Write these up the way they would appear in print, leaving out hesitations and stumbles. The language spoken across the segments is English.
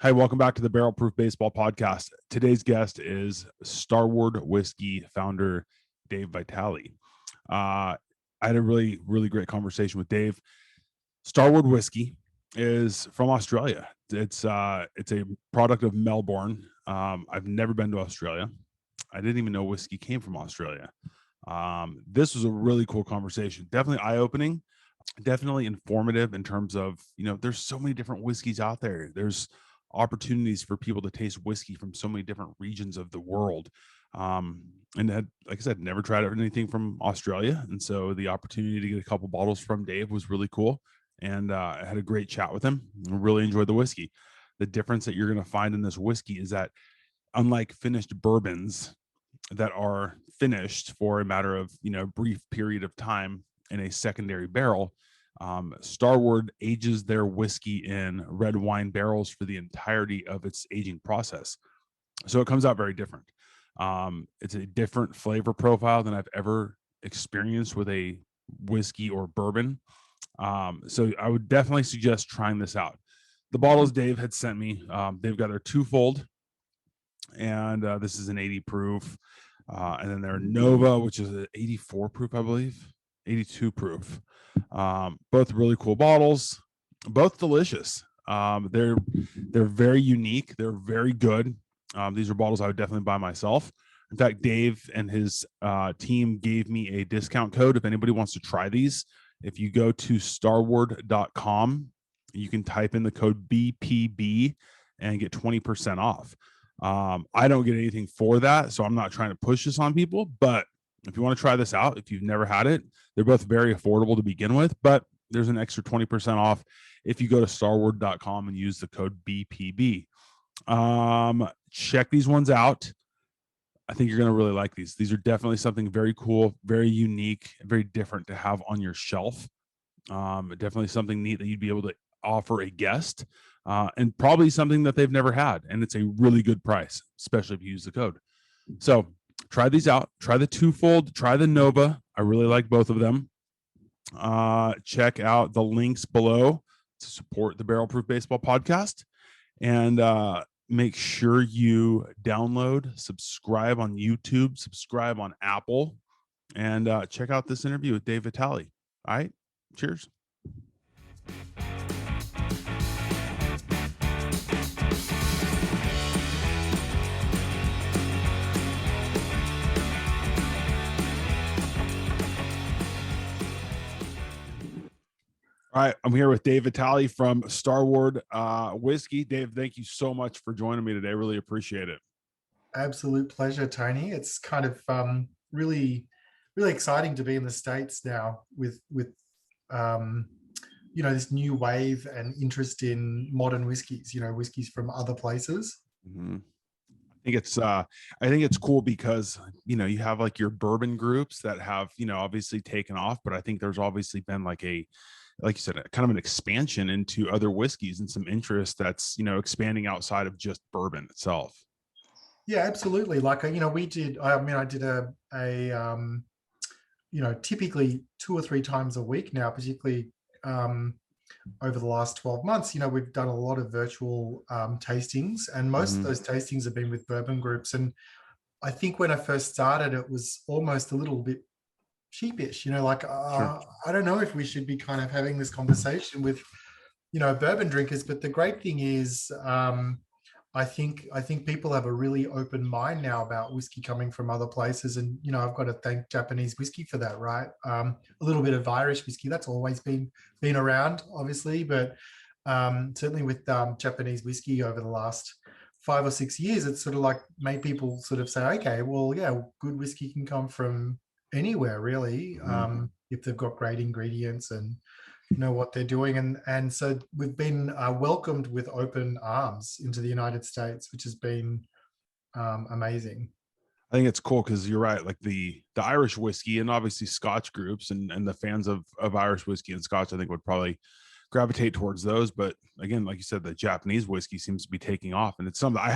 Hi, welcome back to the Barrel Proof Baseball Podcast. Today's guest is Starward Whisky founder Dave Vitale. I had a really great conversation with Dave. Starward Whisky is from Australia. It's a product of Melbourne. I've never been to Australia. I didn't even know whiskey came from Australia. This was a really cool conversation. Definitely eye-opening. Definitely informative in terms of, there's so many different whiskeys out there. There's opportunities for people to taste whiskey from so many different regions of the world. And had, like I said, never tried anything from Australia. And so the opportunity to get a couple bottles from Dave was really cool. And I had a great chat with him. I really enjoyed the whiskey. The difference that you're going to find in this whiskey is that unlike finished bourbons that are finished for a matter of, brief period of time in a secondary barrel, Starward ages their whiskey in red wine barrels for the entirety of its aging process. So it comes out very different. It's a different flavor profile than I've ever experienced with a whiskey or bourbon. So I would definitely suggest trying this out. The bottles Dave had sent me, they've got their twofold, and this is an 80 proof. And then their Nova, which is an 84 proof, I believe, 82 proof. Both really cool bottles, both delicious. They're very unique. They're very good. These are bottles I would definitely buy myself. In fact, Dave and his team gave me a discount code if anybody wants to try these. If you go to starward.com, you can type in the code BPB and get 20% off. I don't get anything for that, so I'm not trying to push this on people, but if you want to try this out, if you've never had it, they're both very affordable to begin with, but there's an extra 20% off if you go to starward.com and use the code BPB. Check these ones out. I think you're going to really like these. These are definitely something very cool, very unique, very different to have on your shelf. Definitely something neat that you'd be able to offer a guest, and probably something that they've never had. And it's a really good price, especially if you use the code. So try these out. Try the twofold, try the Nova. I really like both of them. Check out the links below to support the Barrel Proof Baseball Podcast. And make sure you download, subscribe on YouTube, subscribe on Apple, and check out this interview with Dave Vitale. All right. Cheers. All right, I'm here with Dave Vitale from Starward Whisky. Dave, thank you so much for joining me today. Really appreciate it. Absolute pleasure, Tony. It's kind of really exciting to be in the States now with this new wave and interest in modern whiskeys. Whiskeys from other places. Mm-hmm. I think it's cool because you have like your bourbon groups that have obviously taken off, but I think there's obviously been like you said, kind of an expansion into other whiskeys and some interest that's expanding outside of just bourbon itself. Yeah, absolutely. Like we did. I did a typically 2 or 3 times a week now, particularly over the last 12 months. We've done a lot of virtual tastings, and most of those tastings have been with bourbon groups. And I think when I first started, it was almost a little bit sheepish, Sure. I don't know if we should be kind of having this conversation with, bourbon drinkers. But the great thing is, I think people have a really open mind now about whiskey coming from other places. And, I've got to thank Japanese whiskey for that, right? A little bit of Irish whiskey, that's always been around, obviously. But certainly with Japanese whiskey over the last 5 or 6 years, it's sort of like made people sort of say, okay, well, yeah, good whiskey can come from anywhere, really, if they've got great ingredients and know what they're doing. And so we've been welcomed with open arms into the United States, which has been amazing. I think it's cool because you're right. Like the Irish whiskey and obviously Scotch groups and the fans of Irish whiskey and Scotch, I think would probably gravitate towards those. But again, like you said, the Japanese whiskey seems to be taking off, and it's something I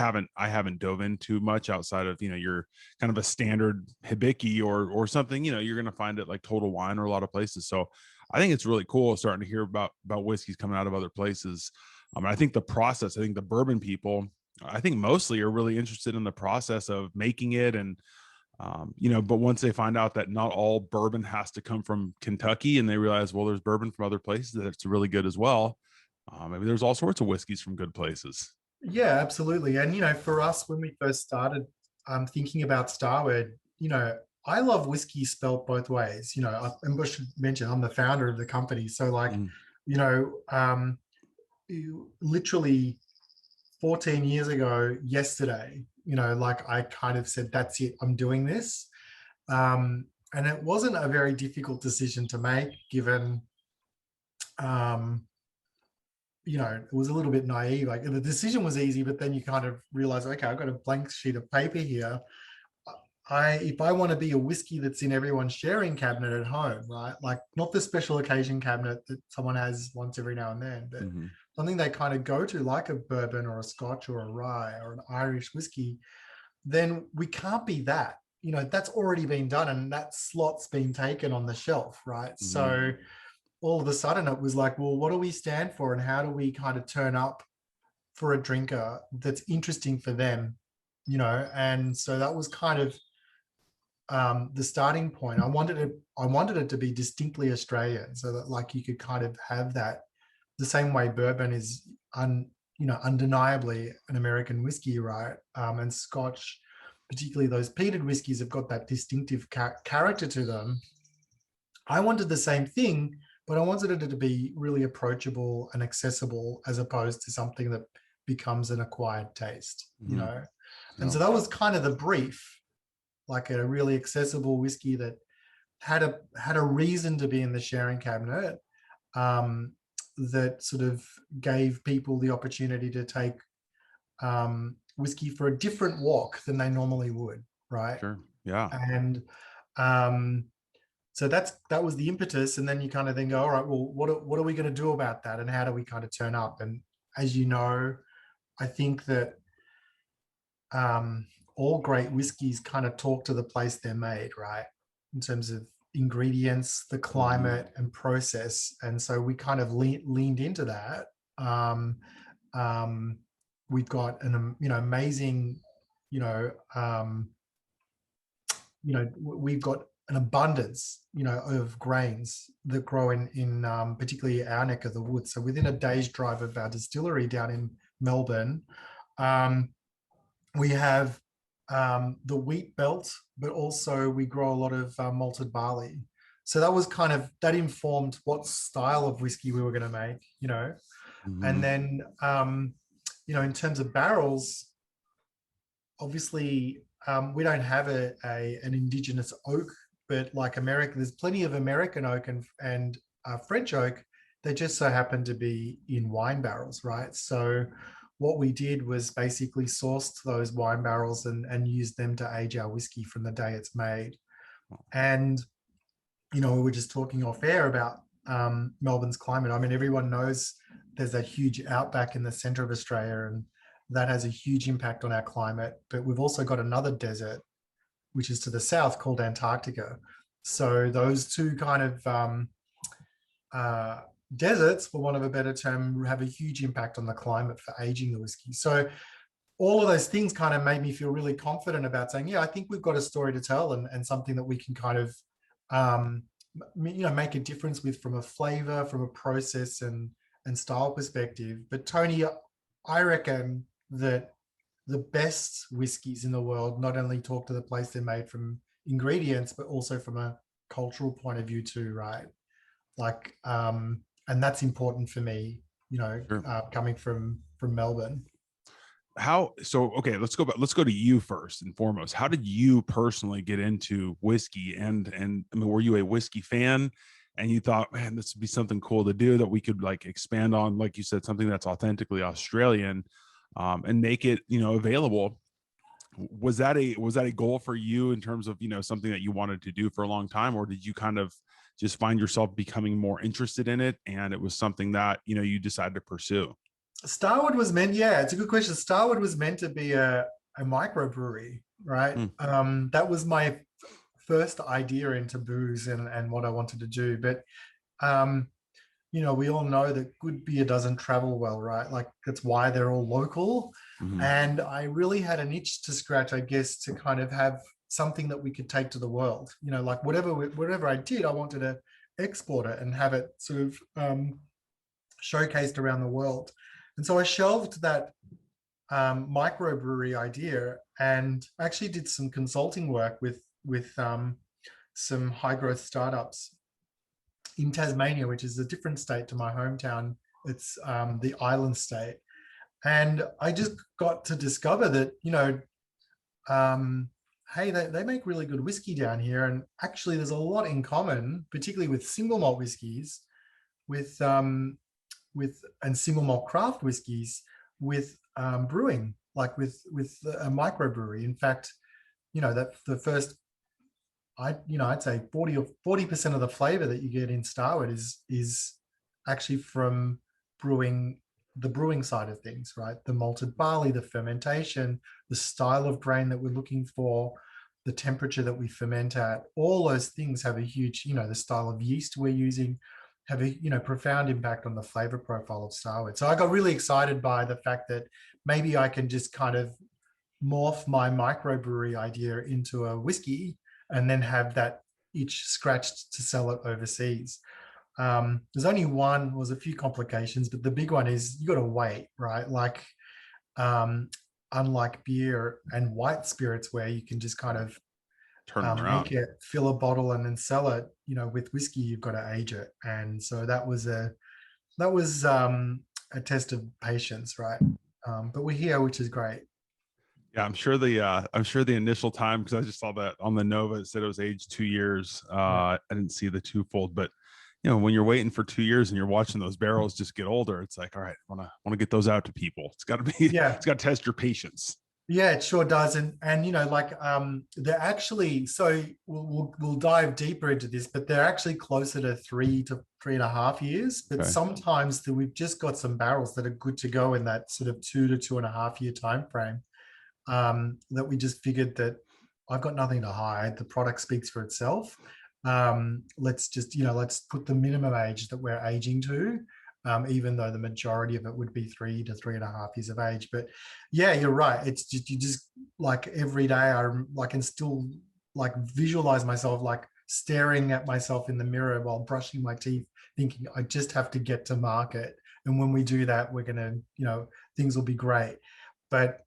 haven't dove into much outside of your kind of a standard hibiki or something. You're going to find it like Total Wine or a lot of places. So I think it's really cool starting to hear about whiskeys coming out of other places. I think the process, I think the bourbon people, I think mostly are really interested in the process of making it. And, but once they find out that not all bourbon has to come from Kentucky, and they realize, well, there's bourbon from other places that's really good as well. Maybe there's all sorts of whiskeys from good places. Yeah, absolutely. And for us, when we first started thinking about Starward, I love whiskey spelt both ways. I should mention I'm the founder of the company. So like, Mm. you know, literally 14 years ago, yesterday, like I kind of said, that's it, I'm doing this. And it wasn't a very difficult decision to make, given, it was a little bit naive. Like the decision was easy, but then you kind of realize, okay, I've got a blank sheet of paper here. If I want to be a whiskey that's in everyone's sharing cabinet at home, right? Like not the special occasion cabinet that someone has once every now and then, but something they kind of go to, like a bourbon or a scotch or a rye or an Irish whiskey, then we can't be that. That's already been done and that slot's been taken on the shelf, right? So all of a sudden it was like, well, what do we stand for and how do we kind of turn up for a drinker that's interesting for them, And so that was kind of the starting point. I wanted it to be distinctly Australian, so that like you could kind of have that the same way bourbon is undeniably an American whiskey, right? And Scotch, particularly those peated whiskies, have got that distinctive character to them. I wanted the same thing, but I wanted it to be really approachable and accessible, as opposed to something that becomes an acquired taste, And so that was kind of the brief, like a really accessible whiskey that had a reason to be in the sharing cabinet, that sort of gave people the opportunity to take whiskey for a different walk than they normally would, right? Sure. Yeah. And so that was the impetus. And then you kind of then go, all right, well, what are we going to do about that? And how do we kind of turn up? And as you know, I think that all great whiskeys kind of talk to the place they're made, right? In terms of ingredients, the climate and process. And so we kind of leaned into that. We've got an amazing, we've got an abundance, of grains that grow in particularly our neck of the woods. So within a day's drive of our distillery down in Melbourne, we have the wheat belt, but also we grow a lot of malted barley. So that informed what style of whiskey we were going to make, And then, in terms of barrels, obviously we don't have an indigenous oak, but like America, there's plenty of American oak and French oak. They just so happen to be in wine barrels, right? So what we did was basically sourced those wine barrels and used them to age our whiskey from the day it's made. And, we were just talking off air about Melbourne's climate. I mean, everyone knows there's that huge outback in the center of Australia, and that has a huge impact on our climate. But we've also got another desert, which is to the south, called Antarctica. So those two kind of deserts, for want of a better term, have a huge impact on the climate for aging the whiskey. So all of those things kind of made me feel really confident about saying, yeah, I think we've got a story to tell and something that we can kind of, make a difference with, from a flavor, from a process and style perspective. But Tony, I reckon that the best whiskeys in the world not only talk to the place they're made from ingredients, but also from a cultural point of view too, right? Like, and that's important for me, sure. Coming from Melbourne. Okay, let's go to you first and foremost. How did you personally get into whiskey? And I mean, were you a whiskey fan and you thought, man, this would be something cool to do that we could like expand on, like you said, something that's authentically Australian, and make it, available? Was that a goal for you in terms of, something that you wanted to do for a long time, or did you kind of just find yourself becoming more interested in it and it was something that, you decided to pursue? Starward was meant, yeah, it's a good question. Starward was meant to be a microbrewery, right? That was my first idea into booze and what I wanted to do. But, we all know that good beer doesn't travel well, right? Like that's why they're all local. Mhm. And I really had an itch to scratch, I guess, to kind of have something that we could take to the world. Like whatever I did, I wanted to export it and have it sort of showcased around the world. And so I shelved that microbrewery idea and actually did some consulting work with some high growth startups in Tasmania, which is a different state to my hometown. It's the island state. And I just got to discover that, hey, they make really good whiskey down here. And actually, there's a lot in common, particularly with single malt whiskies, with and single malt craft whiskies, with brewing, like with a microbrewery. In fact, that the first I'd say 40% of the flavor that you get in Starward is actually from the brewing side of things, right? The malted barley, the fermentation, the style of grain that we're looking for, the temperature that we ferment at, all those things have a huge, the style of yeast we're using have a profound impact on the flavor profile of Starward. So I got really excited by the fact that maybe I can just kind of morph my microbrewery idea into a whiskey and then have that itch scratched to sell it overseas. There's only was a few complications, but the big one is you got to wait, right? Like, unlike beer and white spirits where you can just kind of Turn them make around. it, fill a bottle and then sell it, with whiskey, you've got to age it. And so that was a test of patience, right? But we're here, which is great. Yeah, I'm sure the initial time, because I just saw that on the Nova, it said it was aged 2 years. Yeah. I didn't see the twofold, but when you're waiting for 2 years and you're watching those barrels just get older, it's like, all right, want to get those out to people. It's got to be, Yeah. it's got to test your patience. Yeah, it sure does. And like they're actually, so we'll dive deeper into this, but they're actually closer to 3 to 3.5 years. But Okay. sometimes we've just got some barrels that are good to go in that sort of 2 to 2.5 year time frame. That we just figured that I've got nothing to hide. The product speaks for itself. Let's just, let's put the minimum age that we're aging to, even though the majority of it would be 3 to 3.5 years of age. But yeah, you're right. It's just, you just like every day I can still like visualize myself like staring at myself in the mirror while brushing my teeth, thinking I just have to get to market. And when we do that, we're going to, things will be great. But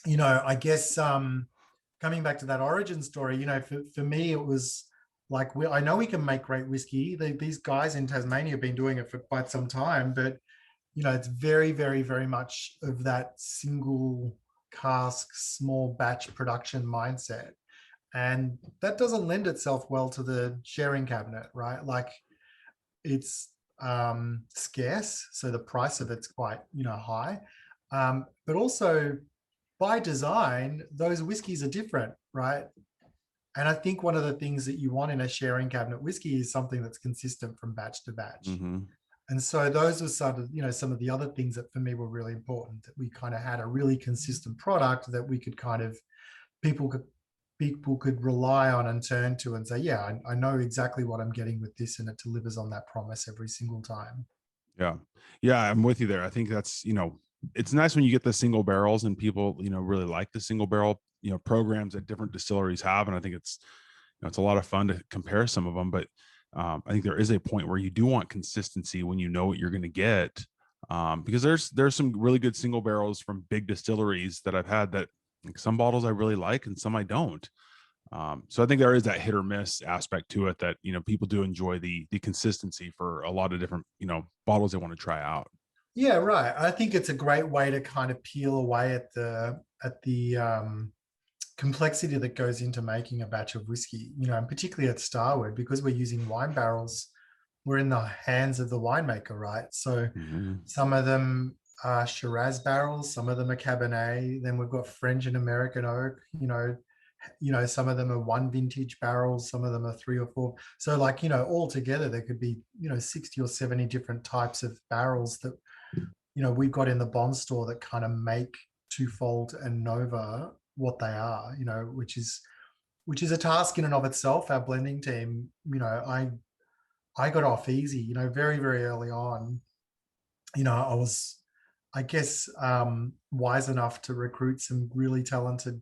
I guess coming back to that origin story, for me, it was like, I know we can make great whiskey. These guys in Tasmania have been doing it for quite some time, but, it's very, very, very much of that single cask, small batch production mindset. And that doesn't lend itself well to the sharing cabinet, right? Like it's scarce. So the price of it's quite, high. But also by design, those whiskeys are different, right? And I think one of the things that you want in a sharing cabinet whiskey is something that's consistent from batch to batch. Mm-hmm. And so those were some of the other things that for me were really important, that we kind of had a really consistent product that we could kind of, people could rely on and turn to and say, yeah, I know exactly what I'm getting with this, and it delivers on that promise every single time. Yeah. Yeah, I'm with you there. I think that's, it's nice when you get the single barrels and people, really like the single barrel, programs that different distilleries have. And I think it's a lot of fun to compare some of them, but I think there is a point where you do want consistency when you know what you're going to get. Because there's some really good single barrels from big distilleries that I've had that, like, some bottles I really like and some I don't. So I think there is that hit or miss aspect to it that, people do enjoy the consistency for a lot of different, bottles they want to try out. Yeah, right. I think it's a great way to kind of peel away at the complexity that goes into making a batch of whiskey, and particularly at Starward, because we're using wine barrels, we're in the hands of the winemaker, right? So Mm-hmm. some of them are Shiraz barrels, some of them are Cabernet, then we've got French and American oak, some of them are one vintage barrels, some of them are three or four. So like, all together there could be, 60 or 70 different types of barrels that, we've got in the bond store that kind of make Twofold and Nova what they are, which is a task in and of itself. Our blending team, I got off easy, very, very early on. I was, I guess, wise enough to recruit some really talented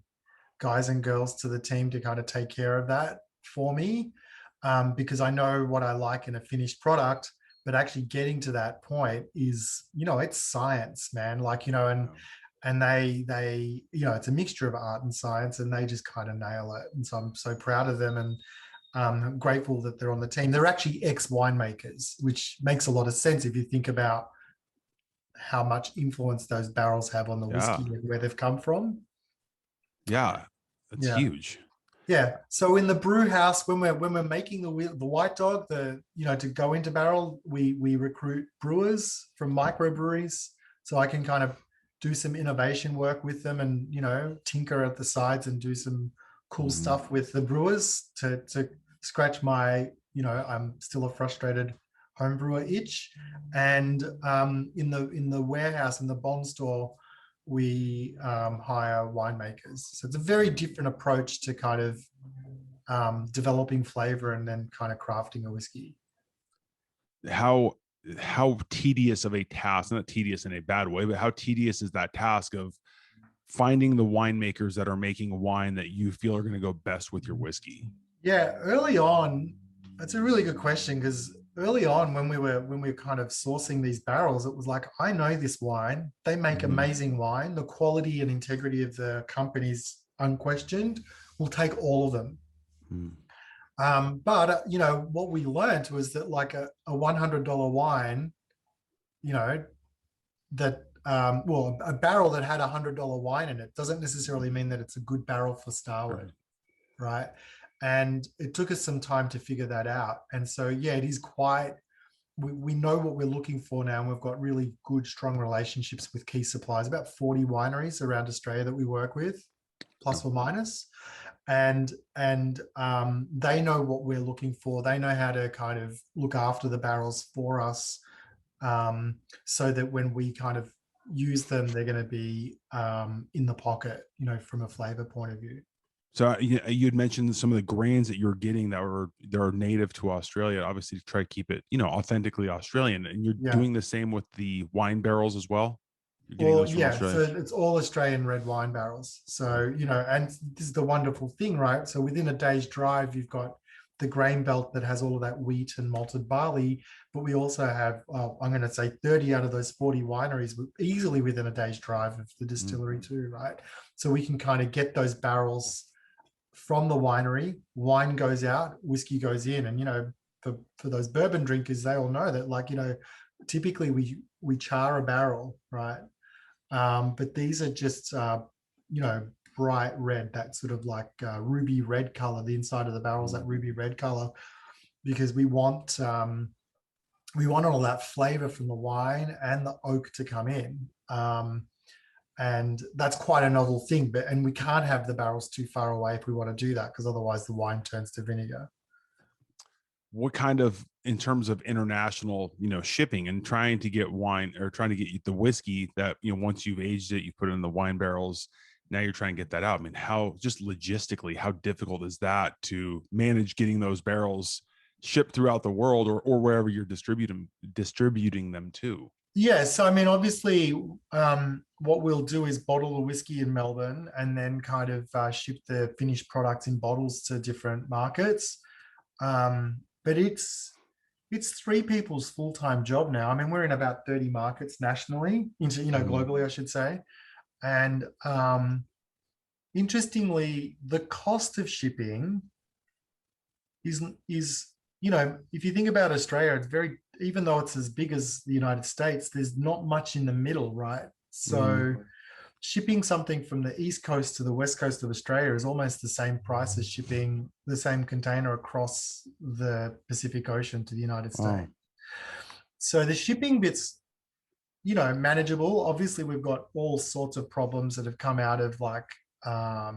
guys and girls to the team to kind of take care of that for me, because I know what I like in a finished product. But actually getting to that point is, it's science, man. Like, and they it's a mixture of art and science, and they just kind of nail it. And so I'm so proud of them, and I'm grateful that they're on the team. They're actually ex winemakers, which makes a lot of sense if you think about how much influence those barrels have on the Yeah. whiskey and where they've come from. Yeah. That's Yeah. huge. Yeah. So in the brew house, when we're making the white dog, to go into barrel, we recruit brewers from microbreweries, so I can kind of do some innovation work with them, and tinker at the sides and do some cool stuff with the brewers to scratch my, I'm still a frustrated home brewer itch. And in the warehouse, in the bond store, we hire winemakers. So it's a very different approach to kind of developing flavor and then kind of crafting a whiskey. How tedious of a task, not tedious in a bad way, but how tedious is that task of finding the winemakers that are making wine that you feel are going to go best with your whiskey? Yeah, early on, that's a really good question, because early on when we were kind of sourcing these barrels, it was like, I know this wine. They make amazing wine. The quality and integrity of the company's unquestioned. We'll take all of them. But what we learned was that, like, a $100 wine, that a barrel that had $100 wine in it doesn't necessarily mean that it's a good barrel for Starward, right? And it took us some time to figure that out. And so, yeah, it is quite, we know what we're looking for now, and we've got really good, strong relationships with key suppliers, about 40 wineries around Australia that we work with, plus or minus. And they know what we're looking for. They know how to kind of look after the barrels for us, so that when we kind of use them, they're going to be in the pocket, from a flavor point of view. So you had mentioned some of the grains that you're getting that are native to Australia, obviously to try to keep it, authentically Australian. And you're doing the same with the wine barrels as well. You're getting those from Australia. So it's all Australian red wine barrels. So, and this is the wonderful thing, right? So within a day's drive, you've got the grain belt that has all of that wheat and malted barley, but we also have, I'm going to say 30 out of those 40 wineries easily within a day's drive of the distillery too, right? So we can kind of get those barrels from the winery, wine goes out, whiskey goes in. And, for those bourbon drinkers, they all know that, like, typically we char a barrel, right? But these are just, bright red, that sort of like ruby red color. The inside of the barrel is that ruby red color, because we want all that flavor from the wine and the oak to come in. And that's quite a novel thing, and we can't have the barrels too far away if we want to do that, because otherwise the wine turns to vinegar. What kind of, in terms of international, shipping and trying to get wine, or trying to get the whiskey that, once you've aged it, you put it in the wine barrels, now you're trying to get that out. I mean, how, just logistically, how difficult is that to manage getting those barrels shipped throughout the world, or wherever you're distributing them to? Yeah, so I mean, obviously, what we'll do is bottle the whiskey in Melbourne, and then kind of ship the finished products in bottles to different markets. But it's three people's full-time job now. I mean, we're in about 30 markets nationally, globally, I should say. And interestingly, the cost of shipping is, if you think about Australia, it's very, even though it's as big as the United States, there's not much in the middle, right? So shipping something from the East Coast to the West Coast of Australia is almost the same price as shipping the same container across the Pacific Ocean to the United States. So the shipping bit's, manageable. Obviously, we've got all sorts of problems that have come out of, like, all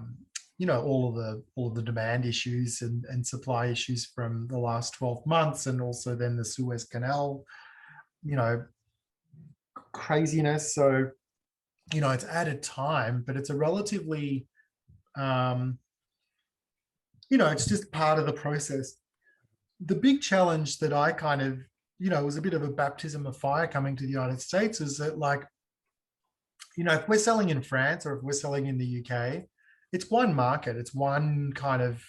of the demand issues and supply issues from the last 12 months, and also then the Suez Canal, craziness. So, it's added time, but it's a relatively, it's just part of the process. the big challenge that I kind of, was a bit of a baptism of fire coming to the United States is that, like, if we're selling in France or if we're selling in the UK, it's one market. It's one kind of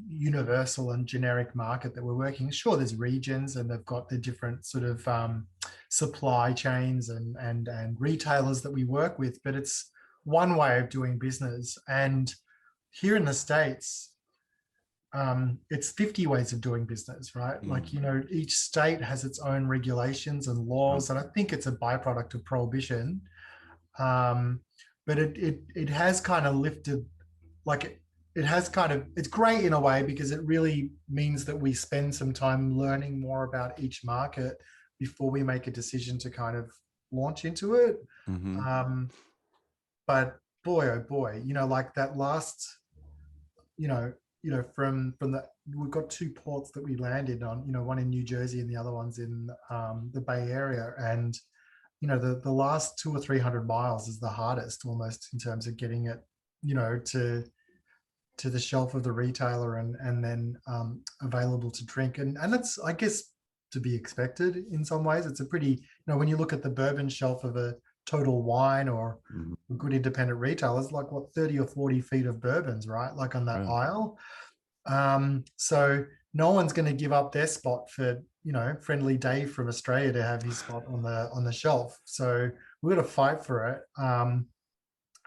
universal and generic market that we're working. Sure, there's regions and they've got the different sort of supply chains and retailers that we work with, but it's one way of doing business. And here in the States, it's 50 ways of doing business, right? Like, each state has its own regulations and laws, and I think it's a byproduct of prohibition. But it has kind of lifted, like, it has kind of, it's great in a way because it really means that we spend some time learning more about each market before we make a decision to kind of launch into it. But boy, oh boy, like that last, from the, we've got two ports that we landed on, one in New Jersey and the other one's in the Bay Area. And, the last 200 or 300 miles is the hardest almost in terms of getting it, to the shelf of the retailer and then available to drink. And that's, I guess, to be expected in some ways. It's a pretty, when you look at the bourbon shelf of a Total Wine or a good independent retailer, it's like, what, 30 or 40 feet of bourbons, right? Like on that aisle. So no one's going to give up their spot for, friendly Dave from Australia to have his spot on the shelf. So we're going to fight for it.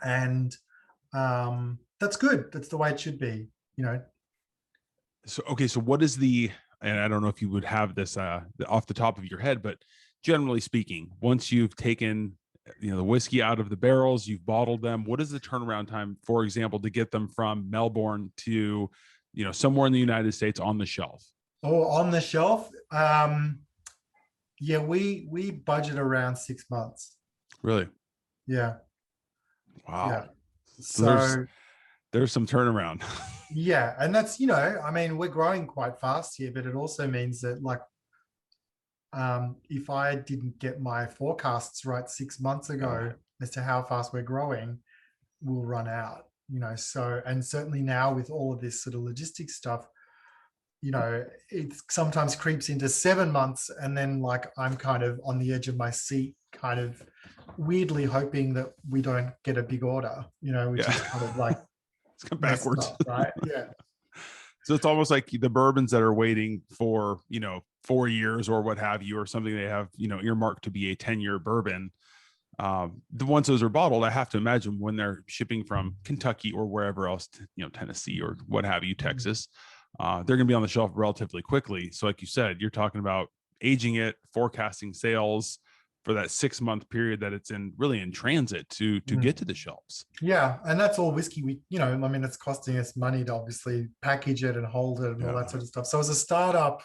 And that's good. That's the way it should be, So, okay. So what is and I don't know if you would have this off the top of your head, but generally speaking, once you've taken, the whiskey out of the barrels, you've bottled them, what is the turnaround time, for example, to get them from Melbourne to, somewhere in the United States on the shelf? Oh, on the shelf? Yeah, we budget around 6 months. Really? Yeah. Wow. Yeah. So there's some turnaround. Yeah. And that's, I mean, we're growing quite fast here, but it also means that, like, if I didn't get my forecasts right 6 months ago as to how fast we're growing, we'll run out, so, and certainly now with all of this sort of logistics stuff, it sometimes creeps into 7 months, and then, like, I'm kind of on the edge of my seat, kind of weirdly hoping that we don't get a big order, which is kind of like it's come backwards, up, right? Yeah. So it's almost like the bourbons that are waiting for, 4 years or what have you, or something they have, earmarked to be a 10-year bourbon. The ones those are bottled, I have to imagine when they're shipping from Kentucky or wherever else, Tennessee or what have you, Texas, they're going to be on the shelf relatively quickly. So like you said, you're talking about aging it, forecasting sales for that 6-month period that it's really in transit to get to the shelves. Yeah. And that's all whiskey. I mean, it's costing us money to obviously package it and hold it and all that sort of stuff. So as a startup,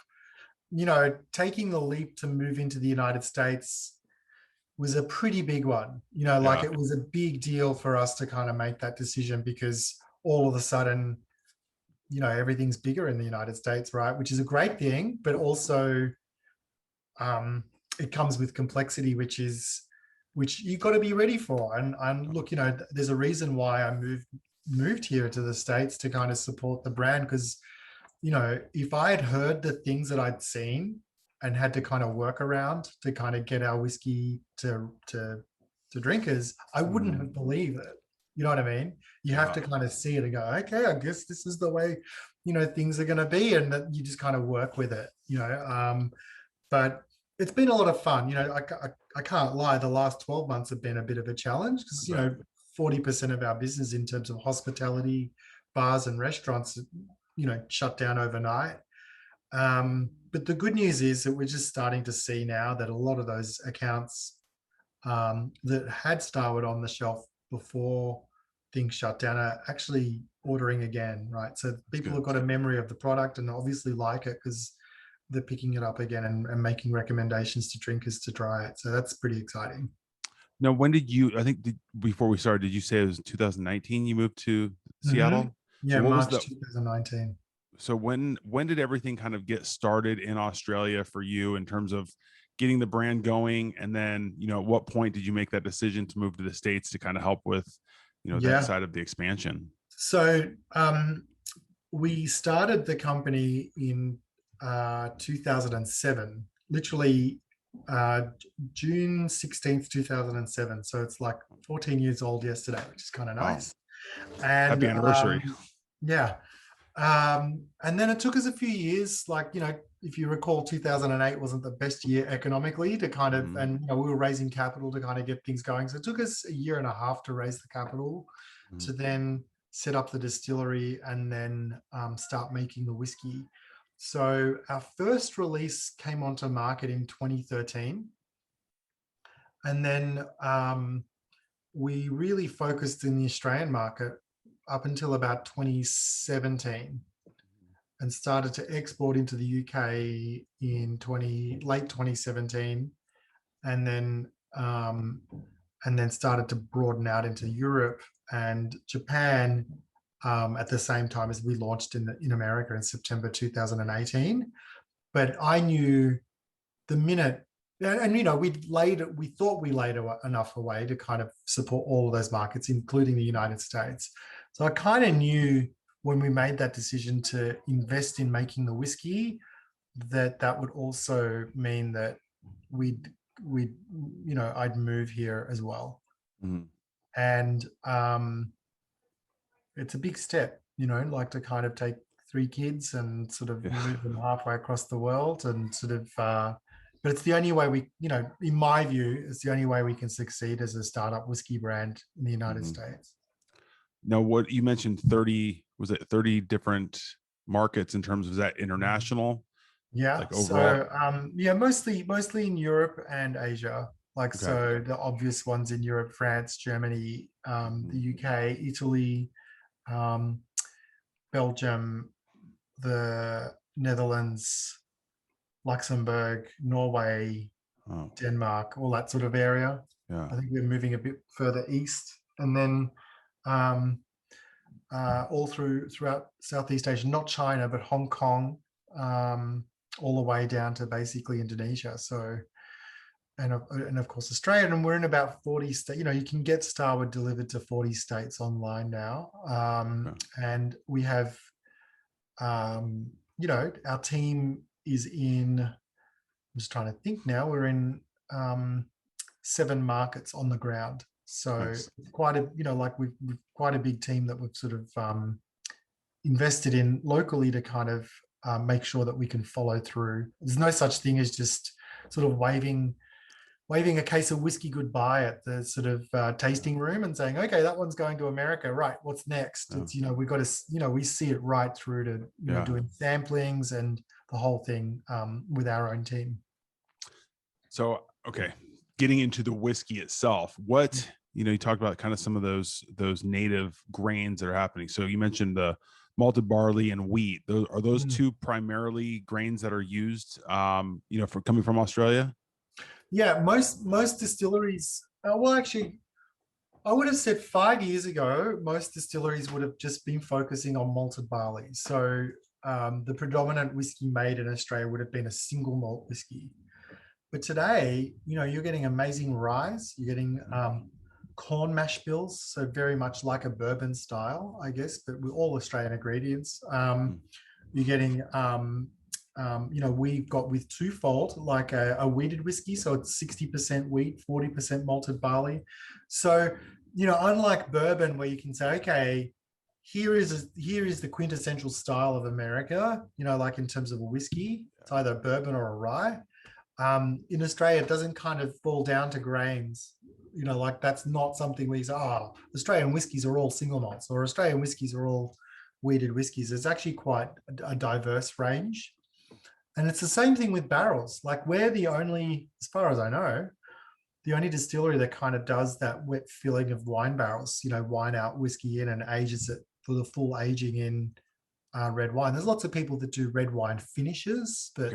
taking the leap to move into the United States was a pretty big one. It was a big deal for us to kind of make that decision because all of a sudden, everything's bigger in the United States, right? Which is a great thing, but also it comes with complexity, which you've got to be ready for. And look, there's a reason why I moved here to the States to kind of support the brand, because, if I had heard the things that I'd seen and had to kind of work around to kind of get our whiskey to drinkers, I wouldn't have believed it. You know what I mean? You have to kind of see it and go, okay, I guess this is the way, things are going to be, and that you just kind of work with it, but it's been a lot of fun. I can't lie. The last 12 months have been a bit of a challenge because, 40% of our business in terms of hospitality, bars and restaurants, shut down overnight. But the good news is that we're just starting to see now that a lot of those accounts that had Starward on the shelf before things shut down are actually ordering again, right? So people have got a memory of the product and obviously like it because they're picking it up again and making recommendations to drinkers to try it. So that's pretty exciting. Now, when did you, before we started, did you say it was 2019 you moved to Seattle? Yeah, so March 2019. So when did everything kind of get started in Australia for you in terms of getting the brand going? And then, at what point did you make that decision to move to the States to kind of help with, that side of the expansion? So we started the company in 2007, literally June 16th, 2007. So it's like 14 years old yesterday, which is kind of Wow. nice. And Happy anniversary. yeah. And then it took us a few years, like, if you recall, 2008 wasn't the best year economically to kind of, and we were raising capital to kind of get things going. So it took us a year and a half to raise the capital to then set up the distillery and then start making the whiskey. So our first release came onto market in 2013. And then we really focused in the Australian market up until about 2017 and started to export into the UK in late 2017, and then started to broaden out into Europe and Japan at the same time as we launched in America in September 2018. But I knew the minute, and we thought we laid enough away to kind of support all of those markets, including the United States. So I kind of knew when we made that decision to invest in making the whiskey, that would also mean that I'd move here as well. And it's a big step, like to kind of take 3 kids and sort of move them halfway across the world and sort of, but it's the only way we, in my view, it's the only way we can succeed as a startup whiskey brand in the United States. Now, what you mentioned, 30 different markets in terms of that international? Yeah. Like overall? So, mostly in Europe and Asia. Like, okay. So the obvious ones in Europe: France, Germany, the UK, Italy, Belgium, the Netherlands, Luxembourg, Norway, Denmark, all that sort of area. Yeah. I think we're moving a bit further east, and then all throughout Southeast Asia, not China, but Hong Kong, all the way down to basically Indonesia. So, and of course Australia, and we're in about 40 states. You can get Starward delivered to 40 states online now, and we have, our team is in. I'm just trying to think now. We're in 7 markets on the ground. So nice. Quite a, we've quite a big team that we've sort of invested in locally to kind of make sure that we can follow through. There's no such thing as just sort of waving a case of whiskey goodbye at the sort of tasting room and saying, okay, that one's going to America. Right. What's next? It's, we've got to, we see it right through to, doing samplings and the whole thing with our own team. So, okay. Getting into the whiskey itself, what, you talked about kind of some of those native grains that are happening. So you mentioned the malted barley and wheat. Are those 2 primarily grains that are used, for coming from Australia? Yeah, most distilleries, well, actually, I would have said 5 years ago, most distilleries would have just been focusing on malted barley. So the predominant whiskey made in Australia would have been a single malt whiskey. But today, you're getting amazing rye, you're getting corn mash bills, so very much like a bourbon style, I guess, but with all Australian ingredients. You're getting, we've got with twofold, like a wheated whiskey, so it's 60% wheat, 40% malted barley. So, unlike bourbon, where you can say, okay, here is the quintessential style of America, like in terms of a whiskey, it's either a bourbon or a rye. In Australia, it doesn't kind of fall down to grains. Like that's not something where you say, Australian whiskies are all single malts or Australian whiskies are all wheated whiskies. It's actually quite a diverse range. And it's the same thing with barrels. Like we're the only, as far as I know, the only distillery that kind of does that wet filling of wine barrels, wine out whiskey in and ages it for the full aging in red wine. There's lots of people that do red wine finishes, but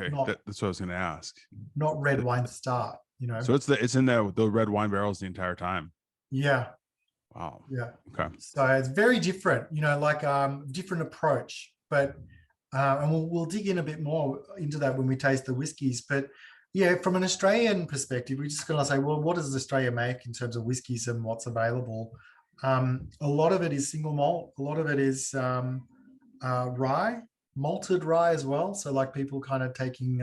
that's what I was going to ask. Not red wine start, So it's in the red wine barrels the entire time. Yeah. Wow. Yeah. Okay. So it's very different, like different approach, but and we'll dig in a bit more into that when we taste the whiskeys. But yeah, from an Australian perspective, we're just going to say, well, what does Australia make in terms of whiskeys and what's available? A lot of it is single malt. A lot of it is rye, malted rye as well. So like people kind of taking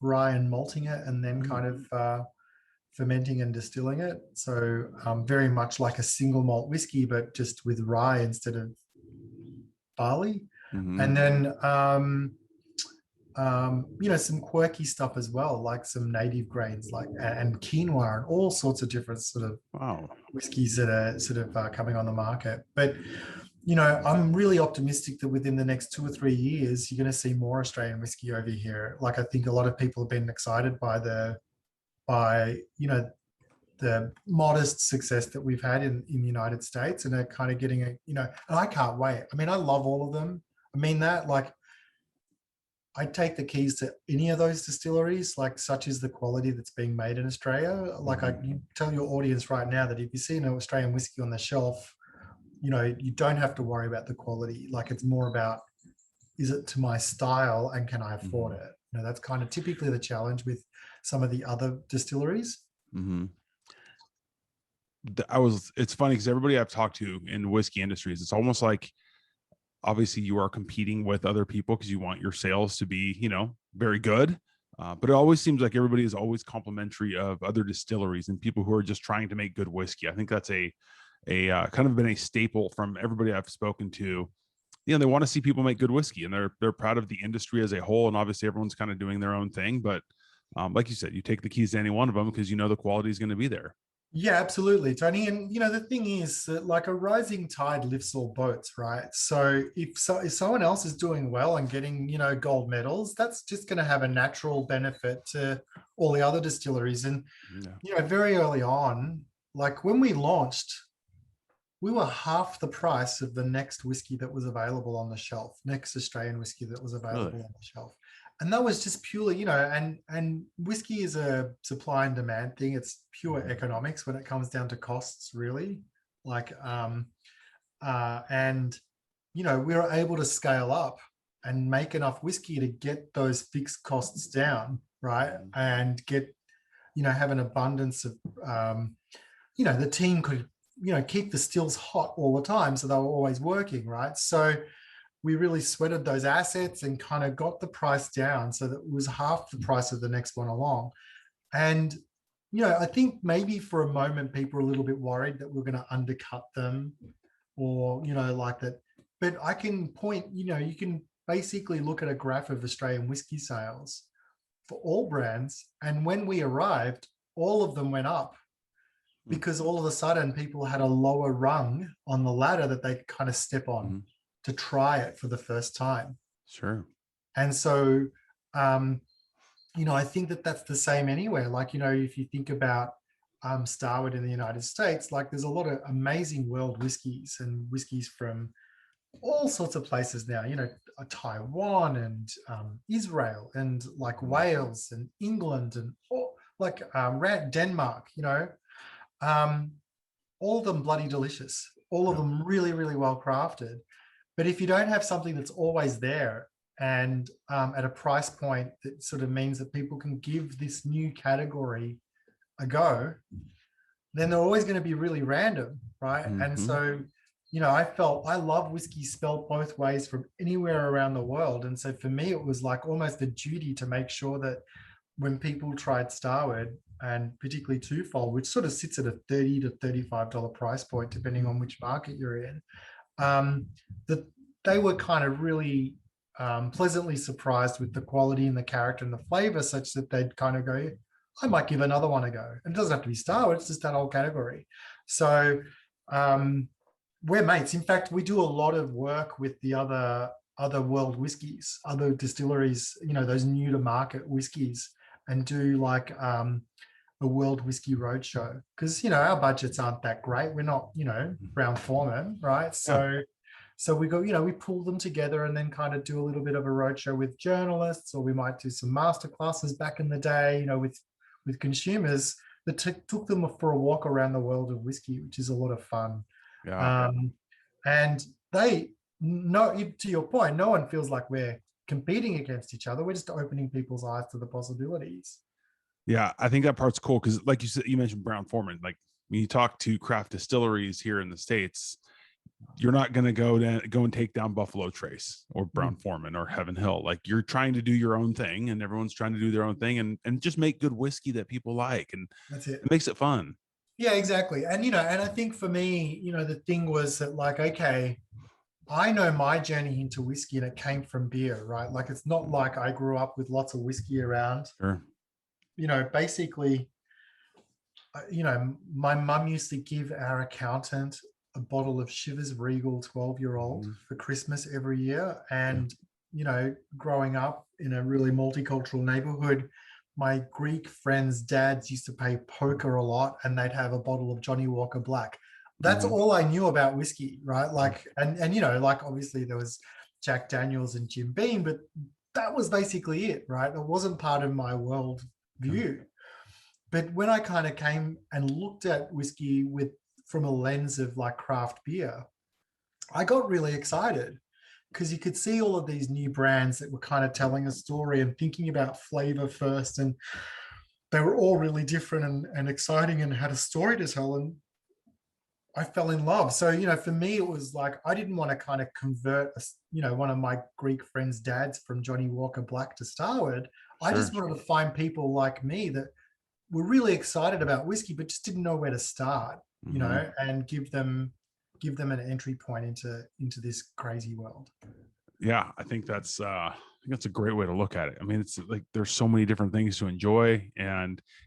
rye and malting it and then kind of fermenting and distilling it. So very much like a single malt whiskey, but just with rye instead of barley. Mm-hmm. And then some quirky stuff as well, like some native grains, like and quinoa and all sorts of different sort of whiskeys that are sort of coming on the market. But I'm really optimistic that within the next 2 or 3 years, you're going to see more Australian whiskey over here. Like I think a lot of people have been excited by the modest success that we've had in the United States, and are kind of getting and I can't wait. I mean, I love all of them. I mean that, like, I'd take the keys to any of those distilleries, like such is the quality that's being made in Australia. Like I can tell your audience right now that if you see an Australian whiskey on the shelf, you don't have to worry about the quality. Like it's more about, is it to my style and can I afford it? That's kind of typically the challenge with some of the other distilleries. Mm-hmm. It's funny because everybody I've talked to in whiskey industries, it's almost like, obviously you are competing with other people because you want your sales to be, very good. But it always seems like everybody is always complimentary of other distilleries and people who are just trying to make good whiskey. I think that's a kind of been a staple from everybody I've spoken to. They want to see people make good whiskey, and they're proud of the industry as a whole. And obviously everyone's kind of doing their own thing, but like you said, you take the keys to any one of them because the quality is going to be there. Yeah, absolutely, Tony. And the thing is that like a rising tide lifts all boats, right? So if someone else is doing well and getting, gold medals, that's just going to have a natural benefit to all the other distilleries. And very early on, like when we launched, we were half the price of the next whiskey that was available on the shelf, next Australian whiskey that was available on the shelf. And that was just purely, and whiskey is a supply and demand thing. It's pure economics when it comes down to costs, really. Like, and we were able to scale up and make enough whiskey to get those fixed costs down, right? And get, have an abundance of, the team could, keep the stills hot all the time, so they were always working, right? So we really sweated those assets and kind of got the price down so that it was half the price of the next one along. And, I think maybe for a moment, people were a little bit worried that we're going to undercut them or, like that. But I can point, you can basically look at a graph of Australian whiskey sales for all brands. And when we arrived, all of them went up because all of a sudden people had a lower rung on the ladder that they could kind of step on to try it for the first time. Sure. And so, I think that that's the same anywhere. Like, if you think about Starward in the United States, like there's a lot of amazing world whiskeys and whiskeys from all sorts of places now, Taiwan and Israel and like Wales and England and Denmark, all of them bloody delicious, all of them really, really well crafted. But if you don't have something that's always there and at a price point that sort of means that people can give this new category a go, then they're always going to be really random, right? And so, I love whiskey spelled both ways from anywhere around the world. And so for me, it was like almost a duty to make sure that when people tried Starward, and particularly Twofold, which sort of sits at a $30 to $35 price point, depending on which market you're in, that they were kind of really pleasantly surprised with the quality and the character and the flavor, such that they'd kind of go, I might give another one a go. And it doesn't have to be Starward, it's just that whole category. So we're mates. In fact, we do a lot of work with the other world whiskeys, other distilleries, those new to market whiskeys, and do like a world whiskey roadshow, because our budgets aren't that great. We're not Brown-Forman, right? So we go, we pull them together and then kind of do a little bit of a roadshow with journalists, or we might do some master classes back in the day, with consumers that took them for a walk around the world of whiskey, which is a lot of fun. And they know, to your point, no one feels like we're competing against each other. We're just opening people's eyes to the possibilities. Yeah, I think that part's cool because, like you said, you mentioned Brown-Forman. Like when you talk to craft distilleries here in the States, you're not going to go and take down Buffalo Trace or Brown Foreman or Heaven Hill. Like, you're trying to do your own thing, and everyone's trying to do their own thing, and just make good whiskey that people like. And That's it. it makes it fun. Yeah, exactly. And, and I think for me, the thing was that, like, okay, I know my journey into whiskey, and it came from beer, right? Like, it's not like I grew up with lots of whiskey around. Sure. Basically, my mum used to give our accountant a bottle of Chivas Regal 12-year-old for Christmas every year. And, growing up in a really multicultural neighborhood, my Greek friends' dads used to play poker a lot, and they'd have a bottle of Johnny Walker Black. That's all I knew about whiskey, right? Like, and like, obviously there was Jack Daniels and Jim Beam, but that was basically it, right? It wasn't part of my world view. But when I kind of came and looked at whiskey from a lens of like craft beer, I got really excited, because you could see all of these new brands that were kind of telling a story and thinking about flavor first. And they were all really different and exciting and had a story to tell. And I fell in love. So, for me, it was like, I didn't want to kind of convert, one of my Greek friends' dads from Johnny Walker Black to Starward. I just wanted to find people like me that were really excited about whiskey, but just didn't know where to start, and give them an entry point into this crazy world. Yeah, I think that's a great way to look at it. I mean, it's like there's so many different things to enjoy,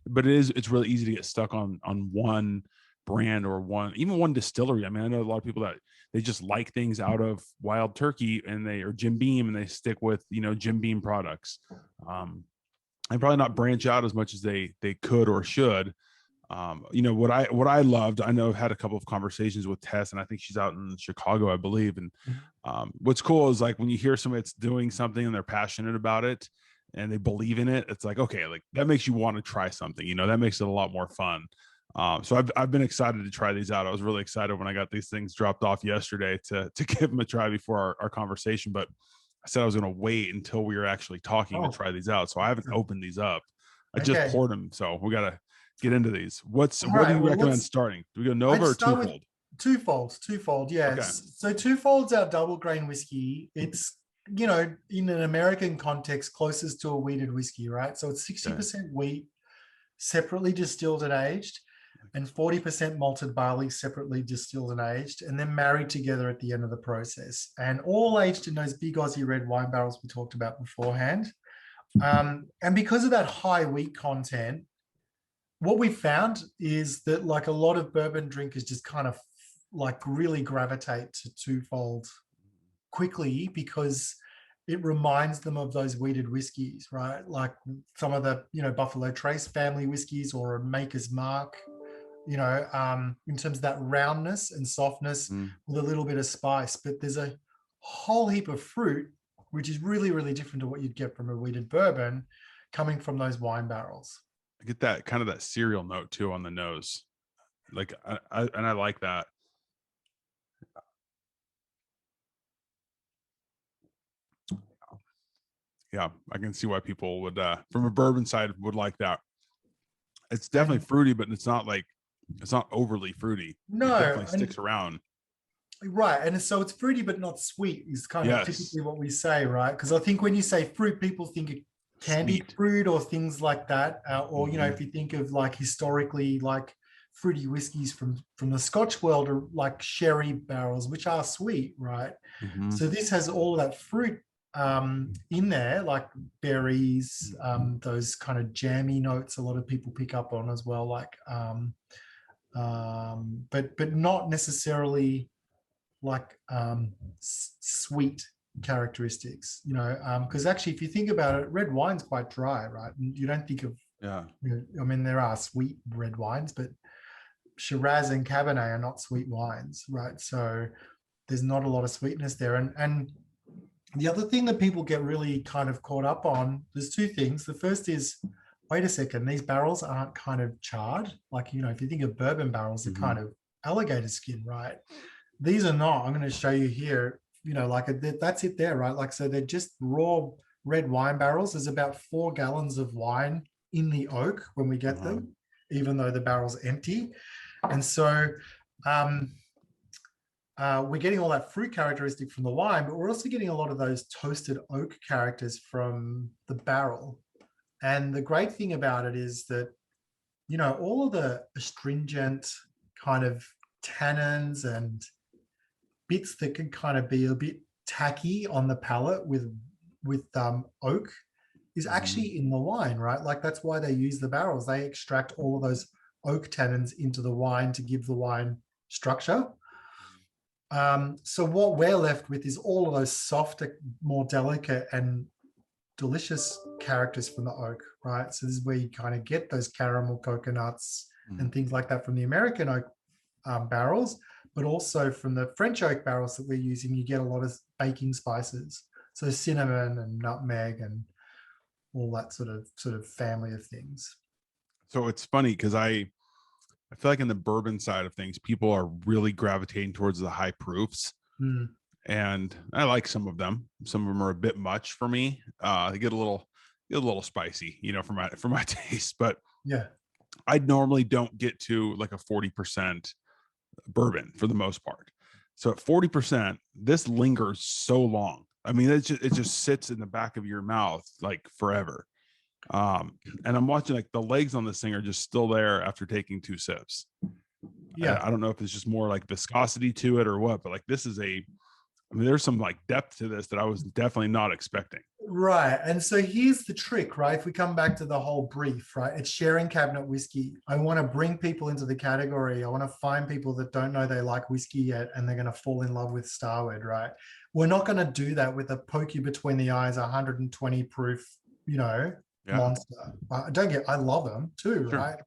but it's really easy to get stuck on one brand or one distillery. I mean, I know a lot of people that they just like things out of Wild Turkey or Jim Beam, and they stick with Jim Beam products, and probably not branch out as much as they could or should. What I loved, I know I've had a couple of conversations with Tess, and I think she's out in Chicago, I believe. And what's cool is, like, when you hear somebody that's doing something and they're passionate about it and they believe in it, it's like, okay, like that makes you want to try something, that makes it a lot more fun. So I've been excited to try these out. I was really excited when I got these things dropped off yesterday to give them a try before our conversation, but I said I was going to wait until we were actually talking to try these out. So I haven't opened these up. I just poured them. So we got to get into these. What do you recommend starting? Do we go Nova or Twofold? Twofold, yes. Okay. So Twofold's our double grain whiskey. It's, in an American context, closest to a wheated whiskey, right? So it's 60% wheat, separately distilled and aged, and 40% malted barley, separately distilled and aged, and then married together at the end of the process. And all aged in those big Aussie red wine barrels we talked about beforehand. And because of that high wheat content, what we found is that, like, a lot of bourbon drinkers just kind of like really gravitate to Twofold quickly, because it reminds them of those wheated whiskeys, right? Like some of the, Buffalo Trace family whiskeys, or a Maker's Mark, in terms of that roundness and softness with a little bit of spice. But there's a whole heap of fruit, which is really, really different to what you'd get from a wheated bourbon, coming from those wine barrels. I get that kind of that cereal note too on the nose. Like, I like that. Yeah, I can see why people would, from a bourbon side, would like that. It's definitely fruity, but it's not overly fruity. No, it definitely sticks around. Right. And so it's fruity, but not sweet, is kind of typically what we say, right? Because I think when you say fruit, people think of candied fruit or things like that. Or, if you think of, like, historically, like, fruity whiskeys from the Scotch world, are like sherry barrels, which are sweet, right? So this has all that fruit in there, like berries, those kind of jammy notes a lot of people pick up on as well, like but not necessarily like sweet characteristics, because actually, if you think about it, red wine's quite dry, right? And you don't think of, I mean, there are sweet red wines, but Shiraz and Cabernet are not sweet wines, right? So there's not a lot of sweetness there. And the other thing that people get really kind of caught up on, there's two things. The first is, wait a second, these barrels aren't kind of charred. Like, if you think of bourbon barrels, they're kind of alligator skin, right? These are not. I'm going to show you here, like that's it there, right? Like, so they're just raw red wine barrels. There's about 4 gallons of wine in the oak when we get them, even though the barrel's empty. And so we're getting all that fruit characteristic from the wine, but we're also getting a lot of those toasted oak characters from the barrel. And the great thing about it is that, all of the astringent kind of tannins and bits that can kind of be a bit tacky on the palate with oak is actually in the wine, right? Like that's why they use the barrels. They extract all of those oak tannins into the wine to give the wine structure. So what we're left with is all of those softer, more delicate and delicious characters from the oak, right? So this is where you kind of get those caramel coconuts and things like that from the American oak barrels, but also from the French oak barrels that we're using, you get a lot of baking spices. So cinnamon and nutmeg and all that sort of family of things. So it's funny because I feel like in the bourbon side of things, people are really gravitating towards the high proofs. And I like some of them. Some of them are a bit much for me. They get a little spicy, for my taste. But yeah, I normally don't get to like a 40% bourbon for the most part. So at 40%, this lingers so long. I mean, it just sits in the back of your mouth like forever. And I'm watching like the legs on this thing are just still there after taking 2 sips. Yeah. I don't know if it's just more like viscosity to it or what, but like there's some like depth to this that I was definitely not expecting. Right. And so here's the trick, right? If we come back to the whole brief, right? It's sharing cabinet whiskey. I want to bring people into the category. I want to find people that don't know they like whiskey yet and they're going to fall in love with Starward, right? We're not going to do that with a poke you between the eyes, 120 proof, monster. I love them too, Sure. right?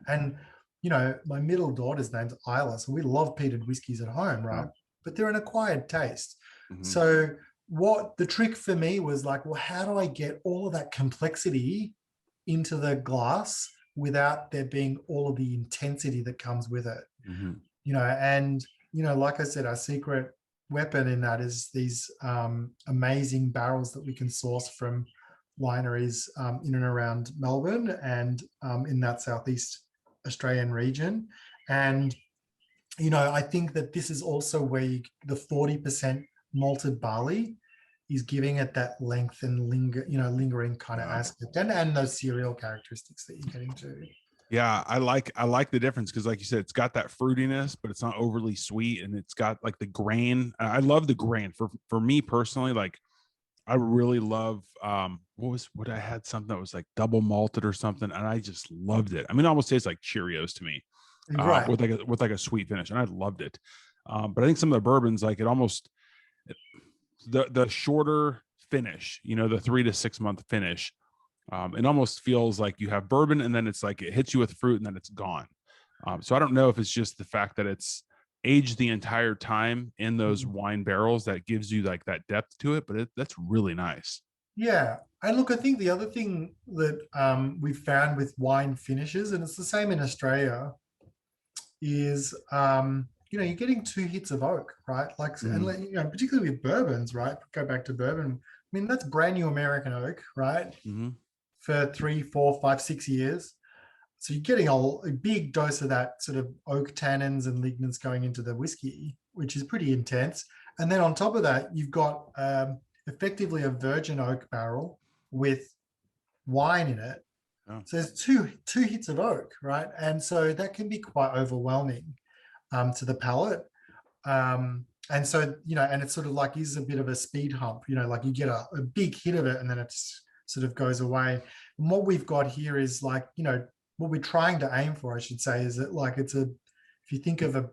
And, my middle daughter's name's Isla, so we love peated whiskeys at home, right? But they're an acquired taste. So what the trick for me was like, well, how do I get all of that complexity into the glass without there being all of the intensity that comes with it? And like I said, our secret weapon in that is these amazing barrels that we can source from wineries in and around Melbourne and in that southeast Australian region. And I think that this is also where the 40% malted barley is giving it that length and lingering kind of aspect and those cereal characteristics that you're getting to. Yeah, I like the difference because, like you said, it's got that fruitiness, but it's not overly sweet, and it's got like the grain. I love the grain. For me personally, like I really love what I had something that was like double malted or something, and I just loved it. I mean, it almost tastes like Cheerios to me, Right. with like a sweet finish, and I loved it. But I think some of the bourbons, like the shorter finish, the 3 to 6 month finish. It almost feels like you have bourbon and then it's like it hits you with fruit and then it's gone. So I don't know if it's just the fact that it's aged the entire time in those wine barrels that gives you like that depth to it, but that's really nice. Yeah. And look, I think the other thing that we've found with wine finishes, and it's the same in Australia, is you're getting 2 hits of oak, right? Like, and particularly with bourbons, right? Go back to bourbon. I mean, that's brand new American oak, right? For 3, 4, 5, 6 years. So you're getting a big dose of that sort of oak tannins and lignans going into the whiskey, which is pretty intense. And then on top of that, you've got effectively a virgin oak barrel with wine in it. So there's two hits of oak, right? And so that can be quite overwhelming to the palate. And so, and it's sort of like is a bit of a speed hump, like you get a big hit of it and then it sort of goes away. And what we've got here is like, what we're trying to aim for, I should say, is that like if you think of a